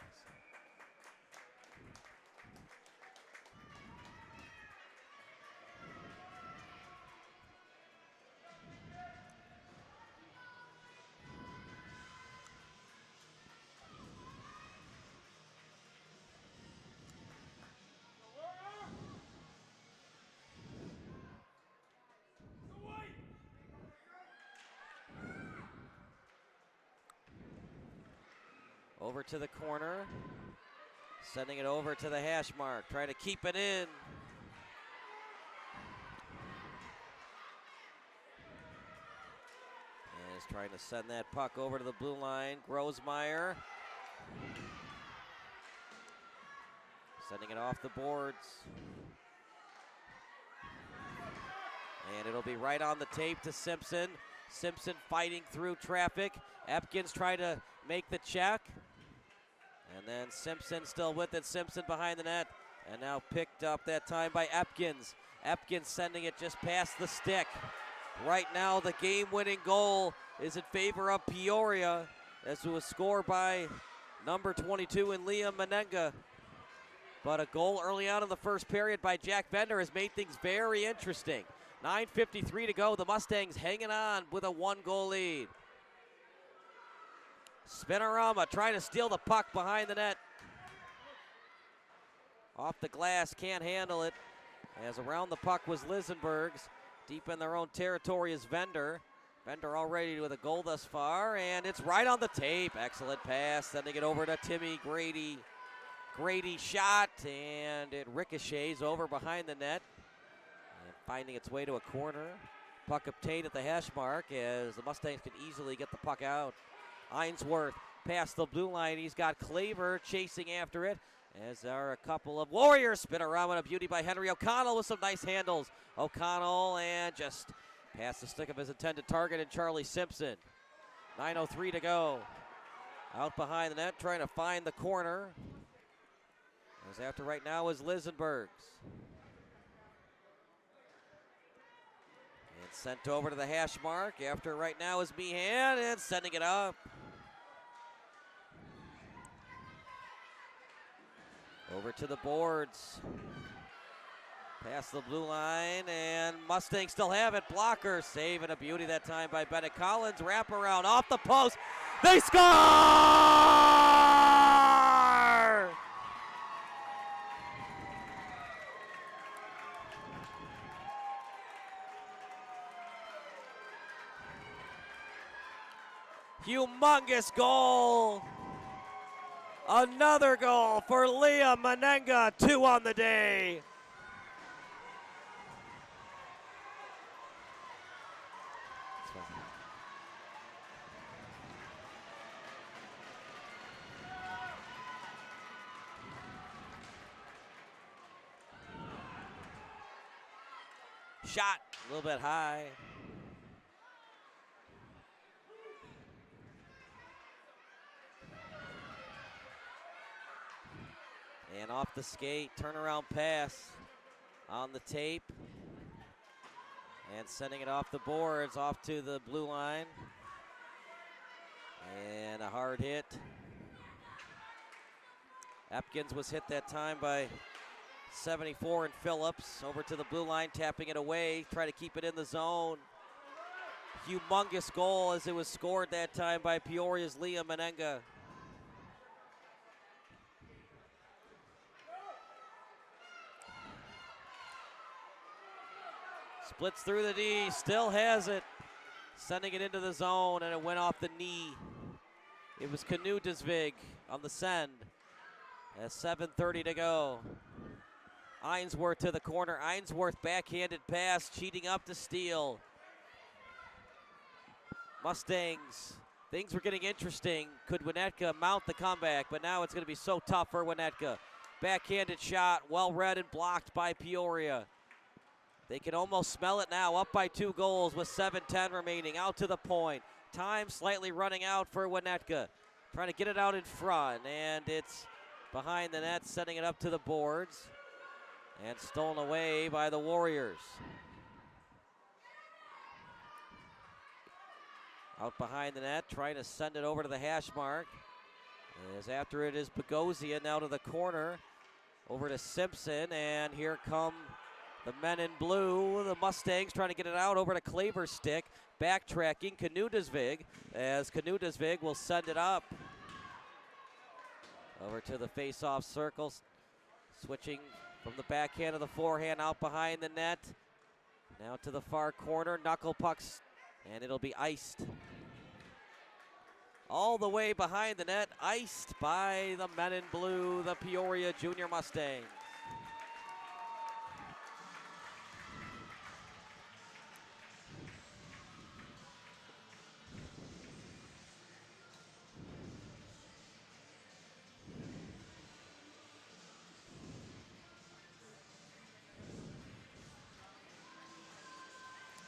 A: Over to the corner. Sending it over to the hash mark. Trying to keep it in. And is trying to send that puck over to the blue line. Grosmeyer. Sending it off the boards. And it'll be right on the tape to Simpson. Simpson fighting through traffic. Epkins trying to make the check. And then Simpson still with it. Simpson behind the net. And now picked up that time by Epkins. Epkins sending it just past the stick. Right now the game-winning goal is in favor of Peoria, as it was scored by number 22 in Liam Menenga. But a goal early on in the first period by Jack Bender has made things very interesting. 9:53 to go. The Mustangs hanging on with a one-goal lead. Spinorama trying to steal the puck behind the net. Off the glass, can't handle it. As around the puck was Lisenbergs. Deep in their own territory is Vender. Vender already with a goal thus far, and it's right on the tape. Excellent pass, sending it over to Timmy Grady. Grady shot, and it ricochets over behind the net. And finding its way to a corner. Puck obtained at the hash mark as the Mustangs can easily get the puck out. Ainsworth past the blue line. He's got Claver chasing after it. As there are a couple of Warriors. Spinorama, a beauty by Henry O'Connell with some nice handles. O'Connell and just past the stick of his intended target and Charlie Simpson. 9:03 to go. Out behind the net trying to find the corner. As after right now is Lisenbergs. And sent over to the hash mark. After right now is Meehan and sending it up. Over to the boards. Past the blue line, and Mustangs still have it. Blocker saving a beauty that time by Bennett Collins. Wraparound off the post. They score! Humongous goal. Another goal for Liam Menenga, 2 on the day. Shot a little bit high. And off the skate, turnaround pass on the tape. And sending it off the boards, off to the blue line. And a hard hit. Epkins was hit that time by 74 and Phillips over to the blue line, tapping it away, try to keep it in the zone. Humongous goal as it was scored that time by Peoria's Liam Menenga. Splits through the D, still has it. Sending it into the zone, and it went off the knee. It was Knudesvig on the send. As 7:30 to go. Ainsworth to the corner. Ainsworth backhanded pass, cheating up to steal. Mustangs, things were getting interesting. Could Winnetka mount the comeback? But now it's going to be so tough for Winnetka. Backhanded shot, well read and blocked by Peoria. They can almost smell it now, up by 2 goals with 7:10 remaining. Out to the point. Time slightly running out for Winnetka. Trying to get it out in front, and it's behind the net, setting it up to the boards. And stolen away by the Warriors. Out behind the net, trying to send it over to the hash mark. As after it is Bogosian now to the corner. Over to Simpson, and here come the men in blue. The Mustangs trying to get it out over to Claverstick. Backtracking Knudesvig, as Knudesvig will send it up. Over to the face-off circle. Switching from the backhand to the forehand, out behind the net. Now to the far corner, knuckle pucks, and it'll be iced. All the way behind the net, iced by the men in blue, the Peoria Junior Mustangs.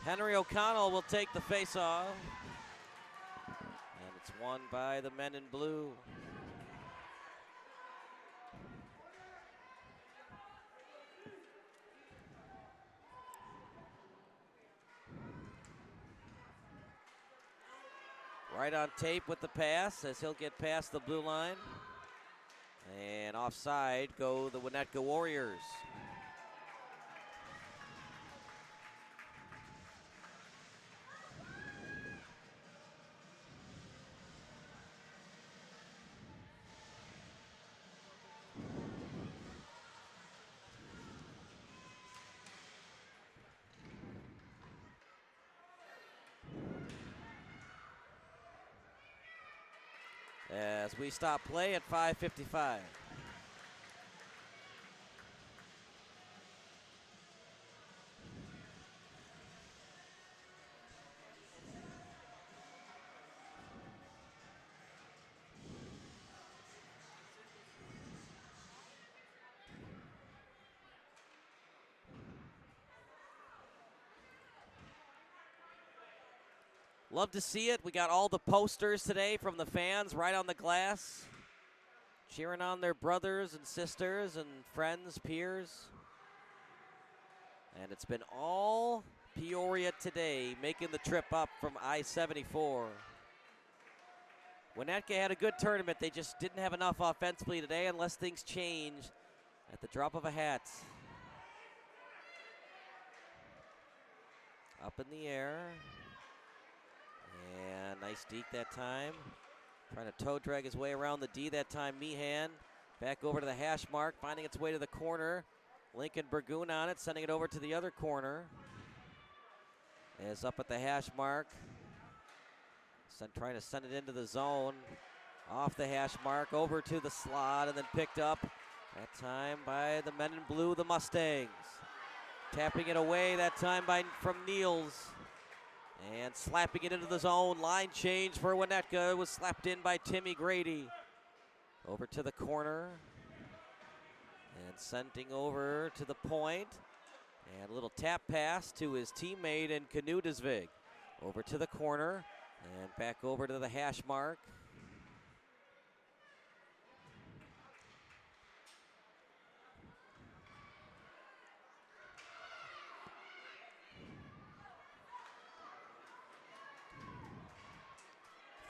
A: Henry O'Connell will take the face-off. And it's won by the men in blue. Right on tape with the pass as he'll get past the blue line. And offside go the Winnetka Warriors. As we stop play at 5:55. Love to see it. We got all the posters today from the fans right on the glass, cheering on their brothers and sisters and friends, peers. And it's been all Peoria today, making the trip up from I-74. Winnetka had a good tournament. They just didn't have enough offensively today unless things change at the drop of a hat. Up in the air. And nice deke that time. Trying to toe drag his way around the D that time. Meehan back over to the hash mark, finding its way to the corner. Lincoln Burgoon on it, sending it over to the other corner. Is up at the hash mark. Trying to send it into the zone. Off the hash mark, over to the slot, and then picked up that time by the men in blue, the Mustangs. Tapping it away that time from Niels. And slapping it into the zone. Line change for Winnetka. It was slapped in by Timmy Grady. Over to the corner. And sending over to the point. And a little tap pass to his teammate in Knudesvig. Over to the corner. And back over to the hash mark.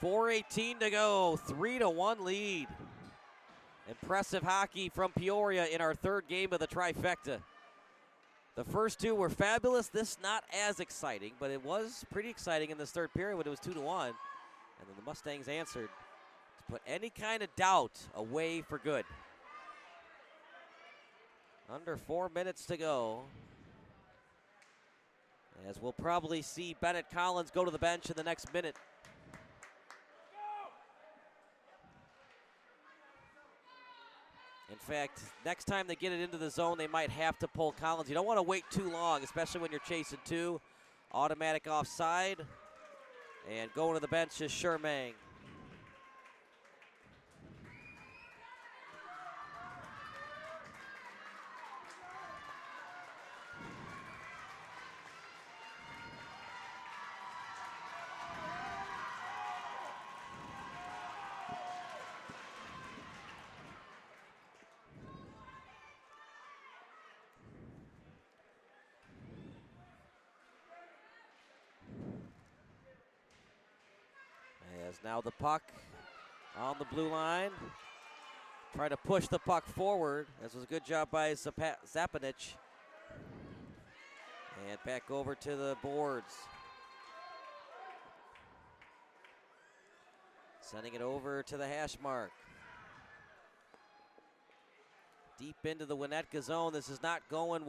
A: .418 to go, 3-1 lead. Impressive hockey from Peoria in our third game of the trifecta. The first two were fabulous. This not as exciting, but it was pretty exciting in this third period when it was 2-1. And then the Mustangs answered to put any kind of doubt away for good. Under 4 minutes to go. As we'll probably see Bennett Collins go to the bench in the next minute. In fact, next time they get it into the zone, they might have to pull Collins. You don't want to wait too long, especially when you're chasing two. Automatic offside. And going to the bench is Shermang. As now the puck on the blue line. Try to push the puck forward. This was a good job by Zapanich. And back over to the boards. Sending it over to the hash mark. Deep into the Winnetka zone. This is not going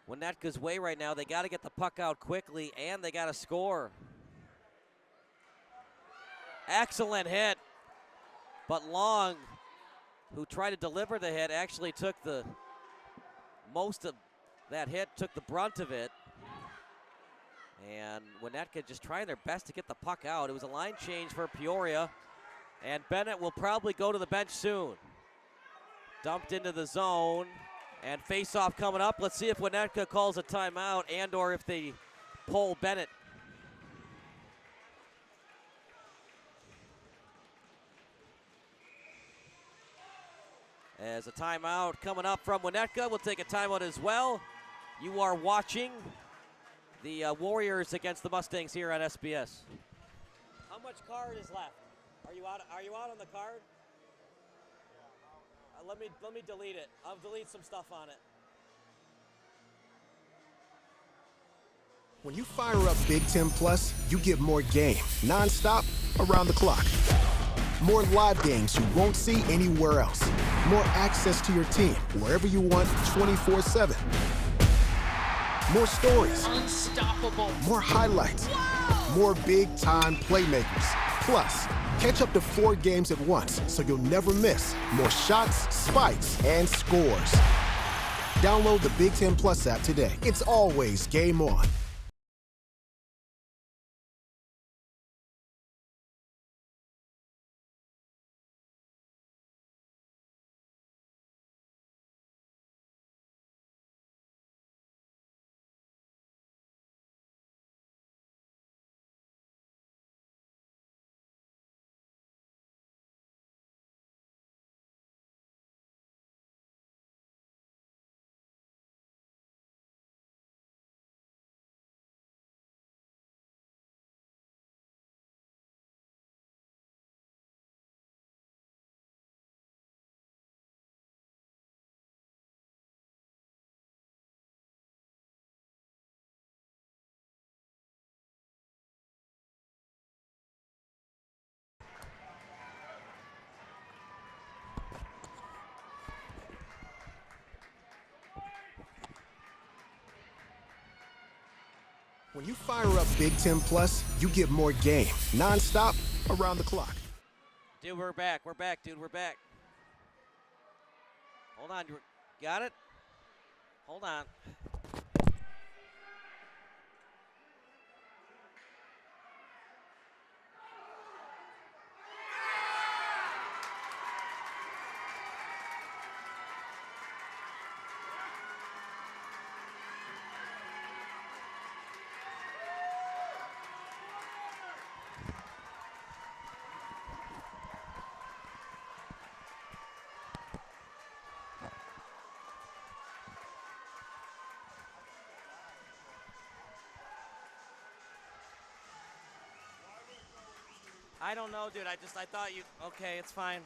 A: Winnetka's way right now. They got to get the puck out quickly, and they got to score. Excellent hit. But Long, who tried to deliver the hit, actually took the most of that hit, took the brunt of it. And Winnetka just trying their best to get the puck out. It was a line change for Peoria. And Bennett will probably go to the bench soon. Dumped into the zone. And face-off coming up. Let's see if Winnetka calls a timeout and or if they pull Bennett. As a timeout coming up from Winnetka, we'll take a timeout as well. You are watching the Warriors against the Mustangs here on SBS. How much card is left? Are you out on the card? Let me delete it. I'll delete some stuff on it.
B: When you fire up Big Ten Plus, you get more game, nonstop, around the clock. More live games you won't see anywhere else. More access to your team wherever you want, 24/7. More stories.
C: Unstoppable.
B: More highlights.
C: Wow.
B: More big-time playmakers. Plus, catch up to 4 games at once so you'll never miss more shots, spikes, and scores. Download the Big Ten Plus app today. It's always game on. When you fire up Big Ten Plus, you get more game, nonstop, around the clock.
A: Dude, we're back. We're back, dude. We're back. Hold on. You got it? Hold on. I don't know, dude. I thought you. Okay, it's fine.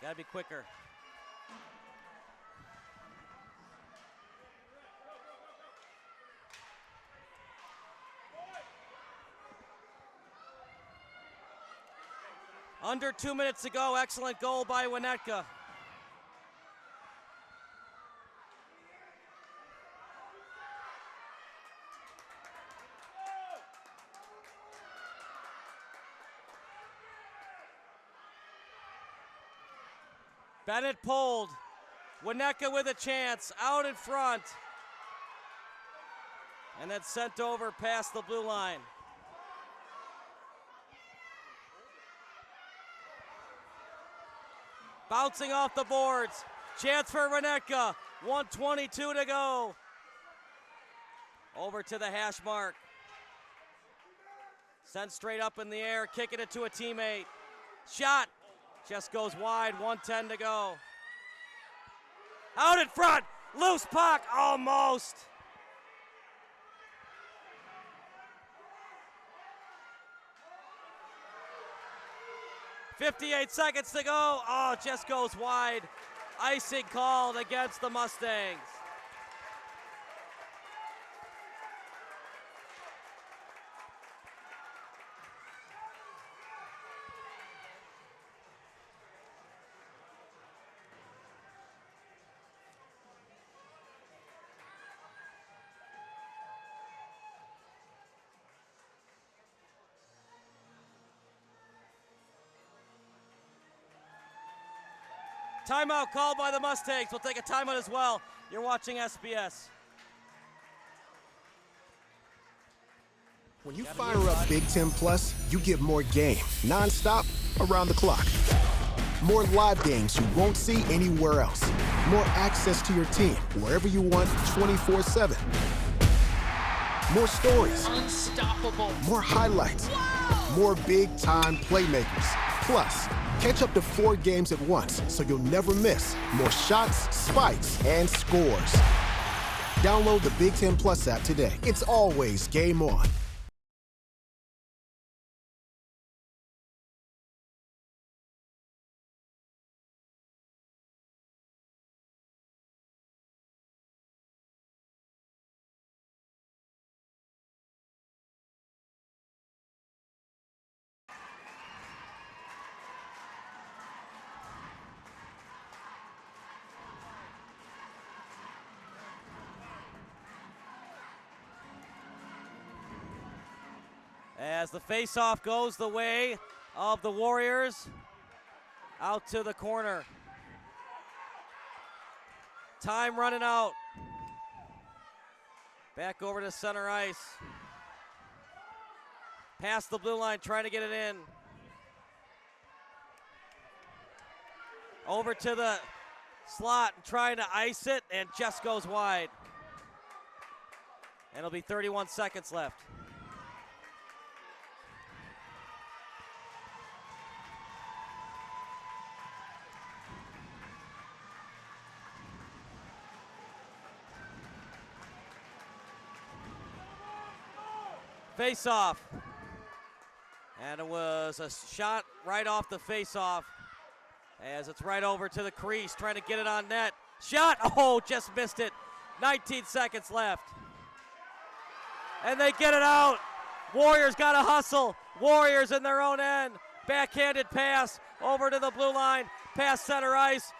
A: Gotta be quicker. Under 2 minutes to go. Excellent goal by Winnetka. Bennett pulled. Winnetka with a chance. Out in front. And then sent over past the blue line. Bouncing off the boards. Chance for Winnetka. 1:22 to go. Over to the hash mark. Sent straight up in the air, kicking it to a teammate. Shot. Just goes wide, 1:10 to go. Out in front. Loose puck. Almost. .58 seconds to go. Oh, it just goes wide. Icing called against the Mustangs. Timeout called by the Mustangs. We'll take a timeout as well. You're watching SBS.
B: When you fire up Big Ten Plus, you get more game, nonstop, around the clock. More live games you won't see anywhere else. More access to your team, wherever you want, 24/7. More stories.
C: Unstoppable.
B: More highlights. Wow. More big-time playmakers. Plus, catch up to 4 games at once, so you'll never miss more shots, spikes, and scores. Download the Big Ten Plus app today. It's always game on.
A: As the face-off goes the way of the Warriors, out to the corner. Time running out. Back over to center ice. Past the blue line, trying to get it in. Over to the slot, trying to ice it, and just goes wide. And it'll be 31 seconds left. Face-off. And it was a shot right off the face-off as it's right over to the crease, trying to get it on net. Shot, oh, just missed it. 19 seconds left. And they get it out. Warriors got to hustle. Warriors in their own end. Backhanded pass over to the blue line, past center ice.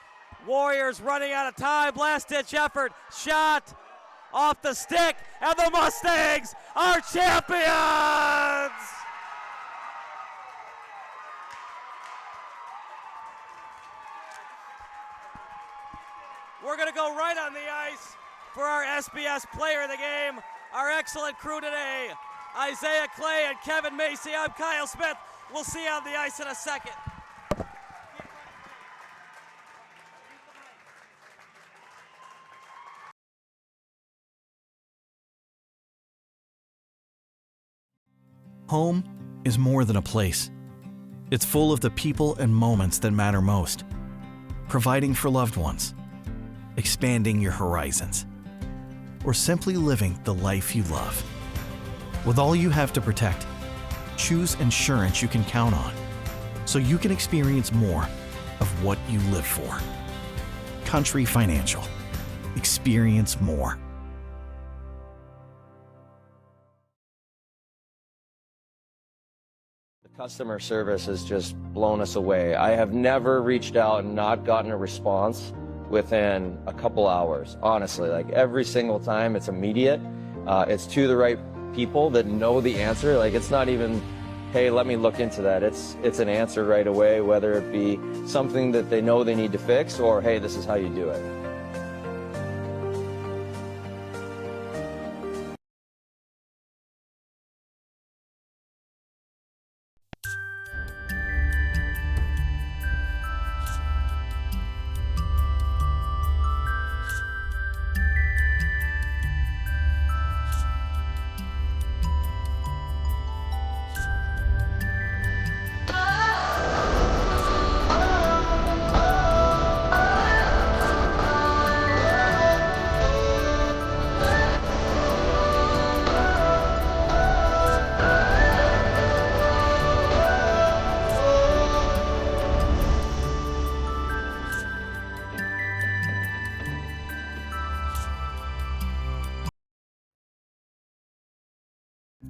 A: Warriors running out of time. Last-ditch effort. Shot off the stick, and the Mustangs are champions! We're going to go right on the ice for our SBS player of the game, our excellent crew today, Isaiah Clay and Kevin Macy. I'm Kyle Smith. We'll see you on the ice in a second.
H: Home is more than a place. It's full of the people and moments that matter most. Providing for loved ones, expanding your horizons, or simply living the life you love. With all you have to protect, choose insurance you can count on, so you can experience more of what you live for. Country Financial. Experience more.
G: Customer service has just blown us away. I have never reached out and not gotten a response within a couple hours. Honestly, like every single time, it's immediate. It's to the right people that know the answer. Like it's not even, hey, let me look into that. It's an answer right away, whether it be something that they know they need to fix or, hey, this is how you do it.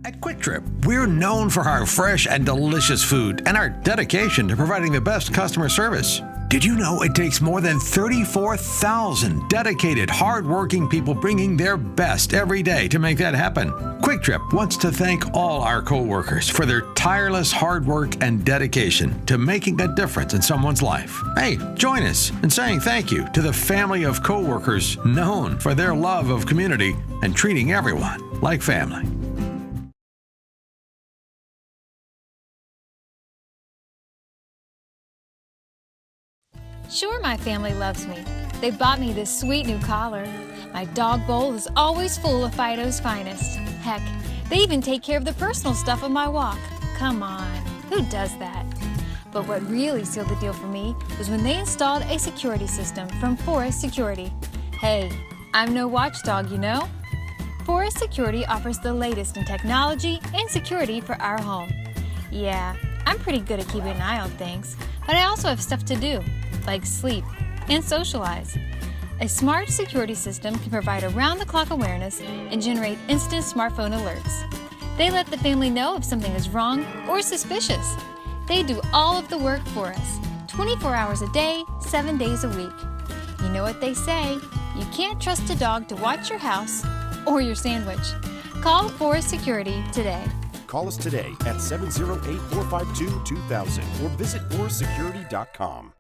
C: At Quick Trip, we're known for our fresh and delicious food and our dedication to providing the best customer service. Did you know it takes more than 34,000 dedicated, hard-working people bringing their best every day to make that happen? Quick Trip wants to thank all our co-workers for their tireless hard work and dedication to making a difference in someone's life. Hey, join us in saying thank you to the family of co-workers known for their love of community and treating everyone like family.
I: Sure, my family loves me. They bought me this sweet new collar. My dog bowl is always full of Fido's finest. Heck, they even take care of the personal stuff on my walk. Come on, who does that? But what really sealed the deal for me was when they installed a security system from Forest Security. Hey, I'm no watchdog, you know? Forest Security offers the latest in technology and security for our home. Yeah, I'm pretty good at keeping an eye on things, but I also have stuff to do, like sleep and socialize. A smart security system can provide around-the-clock awareness and generate instant smartphone alerts. They let the family know if something is wrong or suspicious. They do all of the work for us, 24 hours a day, 7 days a week. You know what they say, you can't trust a dog to watch your house or your sandwich. Call Forest Security today.
J: Call us today at 708-452-2000 or visit forestsecurity.com.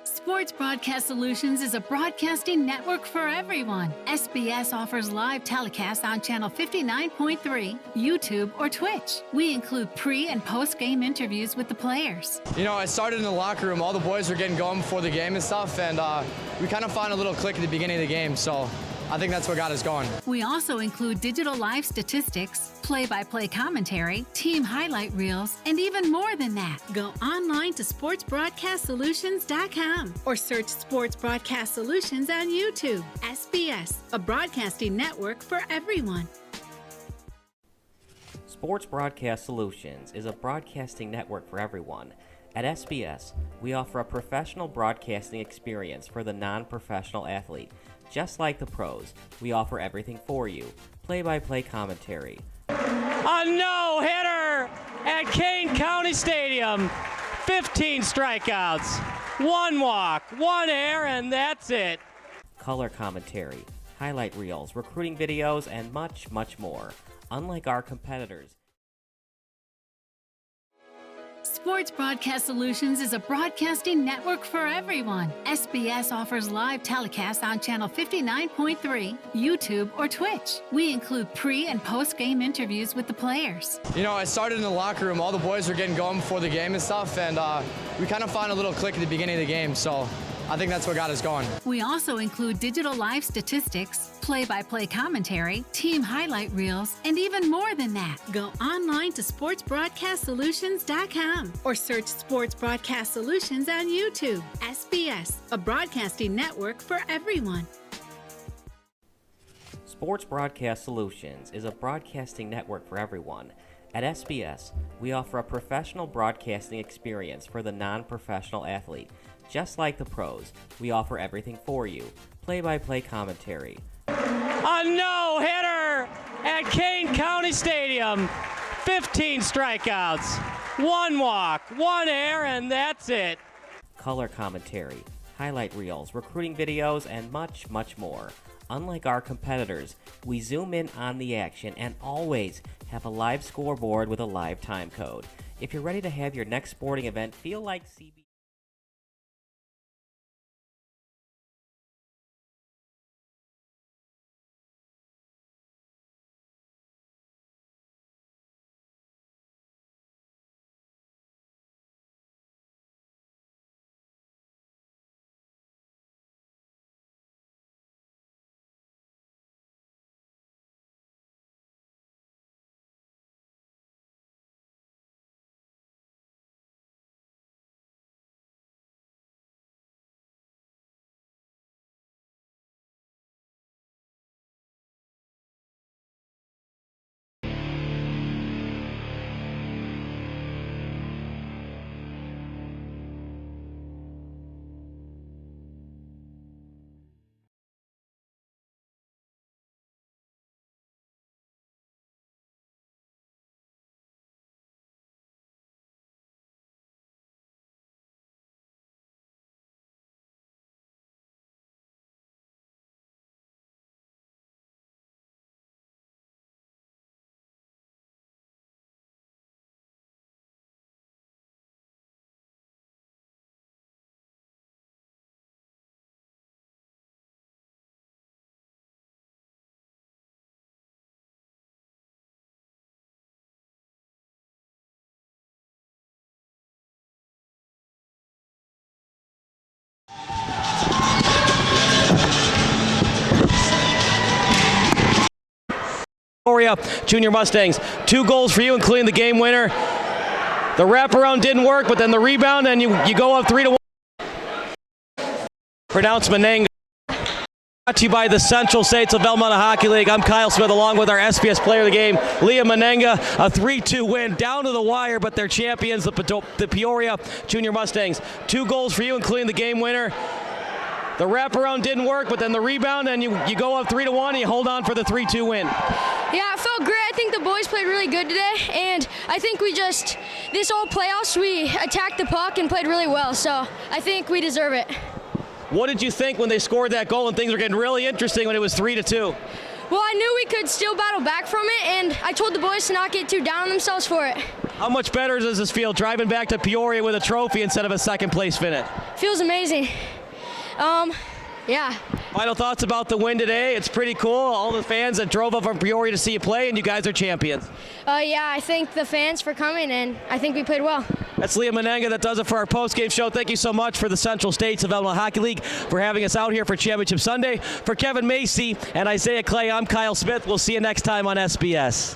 K: Sports Broadcast Solutions is a broadcasting network for everyone. SBS offers live telecasts on Channel 59.3, YouTube, or Twitch. We include pre- and post-game interviews with the players.
E: You know, I started in the locker room. All the boys were getting going before the game and stuff, and we kind of found a little click at the beginning of the game, so I think that's what got us going.
K: We also include digital live statistics, play-by-play commentary, team highlight reels, and even more than that. Go online to sportsbroadcastsolutions.com or search Sports Broadcast Solutions on YouTube. SBS, a broadcasting network for everyone.
L: Sports Broadcast Solutions is a broadcasting network for everyone. At SBS, we offer a professional broadcasting experience for the non-professional athlete. Just like the pros, we offer everything for you. Play-by-play commentary.
M: A no-hitter at Kane County Stadium. 15 strikeouts, 1 walk, 1 error, and that's it.
L: Color commentary, highlight reels, recruiting videos, and much, much more. Unlike our competitors.
K: Sports Broadcast Solutions is a broadcasting network for everyone. SBS offers live telecasts on Channel 59.3, YouTube, or Twitch. We include pre- and post-game interviews with the players.
E: You know, I started in the locker room. All the boys were getting going before the game and stuff, and we kind of found a little click at the beginning of the game, so
N: I think that's what got us going.
K: We also include digital live statistics, play-by-play commentary, team highlight reels, and even more than that. Go online to sportsbroadcastsolutions.com or search Sports Broadcast Solutions on YouTube. SBS, a broadcasting network for everyone.
L: Sports Broadcast Solutions is a broadcasting network for everyone. At SBS, we offer a professional broadcasting experience for the non-professional athlete. Just like the pros, we offer everything for you. Play-by-play commentary.
M: A no-hitter at Kane County Stadium. 15 strikeouts, 1 walk, 1 error, and that's it.
L: Color commentary, highlight reels, recruiting videos, and much, much more. Unlike our competitors, we zoom in on the action and always have a live scoreboard with a live time code. If you're ready to have your next sporting event feel like CB.
A: Peoria Junior Mustangs. 2 goals for you, including the game winner. The wraparound didn't work, but then the rebound, and you go up 3-1. Pronounced Menenga. Brought to you by the Central States of Belmont Hockey League. I'm Kyle Smith, along with our SBS player of the game, Leah Menenga. A 3-2 win, down to the wire, but they're champions, the Peoria Junior Mustangs. 2 goals for you, including the game winner. The wraparound didn't work, but then the rebound, and you go up 3-1, and you hold on for the 3-2 win.
O: Yeah, it felt great. I think the boys played really good today, and I think this whole playoffs, we attacked the puck and played really well, so I think we deserve it.
A: What did you think when they scored that goal and things were getting really interesting when it was 3-2?
O: Well, I knew we could still battle back from it, and I told the boys to not get too down on themselves for it.
A: How much better does this feel, driving back to Peoria with a trophy instead of a second-place finish?
O: Feels amazing. Yeah.
A: Final thoughts about the win today? It's pretty cool. All the fans that drove up from Peoria to see you play, and you guys are champions.
O: Yeah, I thank the fans for coming, and I think we played well.
A: That's Leah Menenga. That does it for our post-game show. Thank you so much for the Central States of Belmont Hockey League for having us out here for Championship Sunday. For Kevin Macy and Isaiah Clay, I'm Kyle Smith. We'll see you next time on SBS.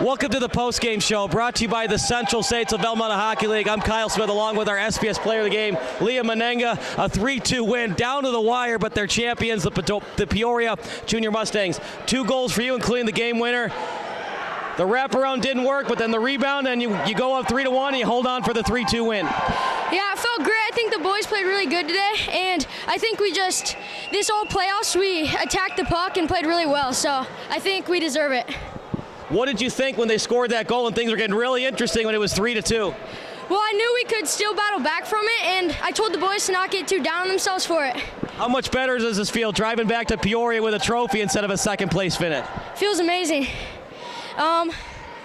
A: Welcome to the post-game show, brought to you by the Central States of Belmont Hockey League. I'm Kyle Smith, along with our SBS player of the game, Leah Menenga. A 3-2 win, down to the wire, but they're champions, the Peoria Junior Mustangs. 2 goals for you, including the game winner. The wraparound didn't work, but then the rebound, and you go up 3-1, and you hold on for the 3-2 win.
O: Yeah, it felt great. I think the boys played really good today, and I think this whole playoffs, we attacked the puck and played really well, so I think we deserve it.
A: What did you think when they scored that goal and things were getting really interesting when it was 3-2?
O: Well, I knew we could still battle back from it, and I told the boys to not get too down on themselves for it.
A: How much better does this feel, driving back to Peoria with a trophy instead of a second-place finish?
O: Feels amazing.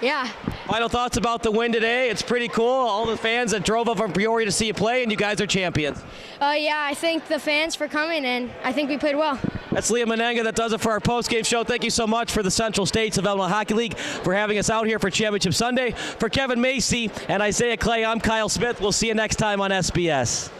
O: Yeah.
A: Final thoughts about the win today. It's pretty cool. All the fans that drove up from Peoria to see you play, and you guys are champions.
O: Yeah, I thank the fans for coming, and I think we played well.
A: That's Liam Winnetka. That does it for our post-game show. Thank you so much for the Central States of Illinois Hockey League for having us out here for Championship Sunday. For Kevin Macy and Isaiah Clay, I'm Kyle Smith. We'll see you next time on SBS.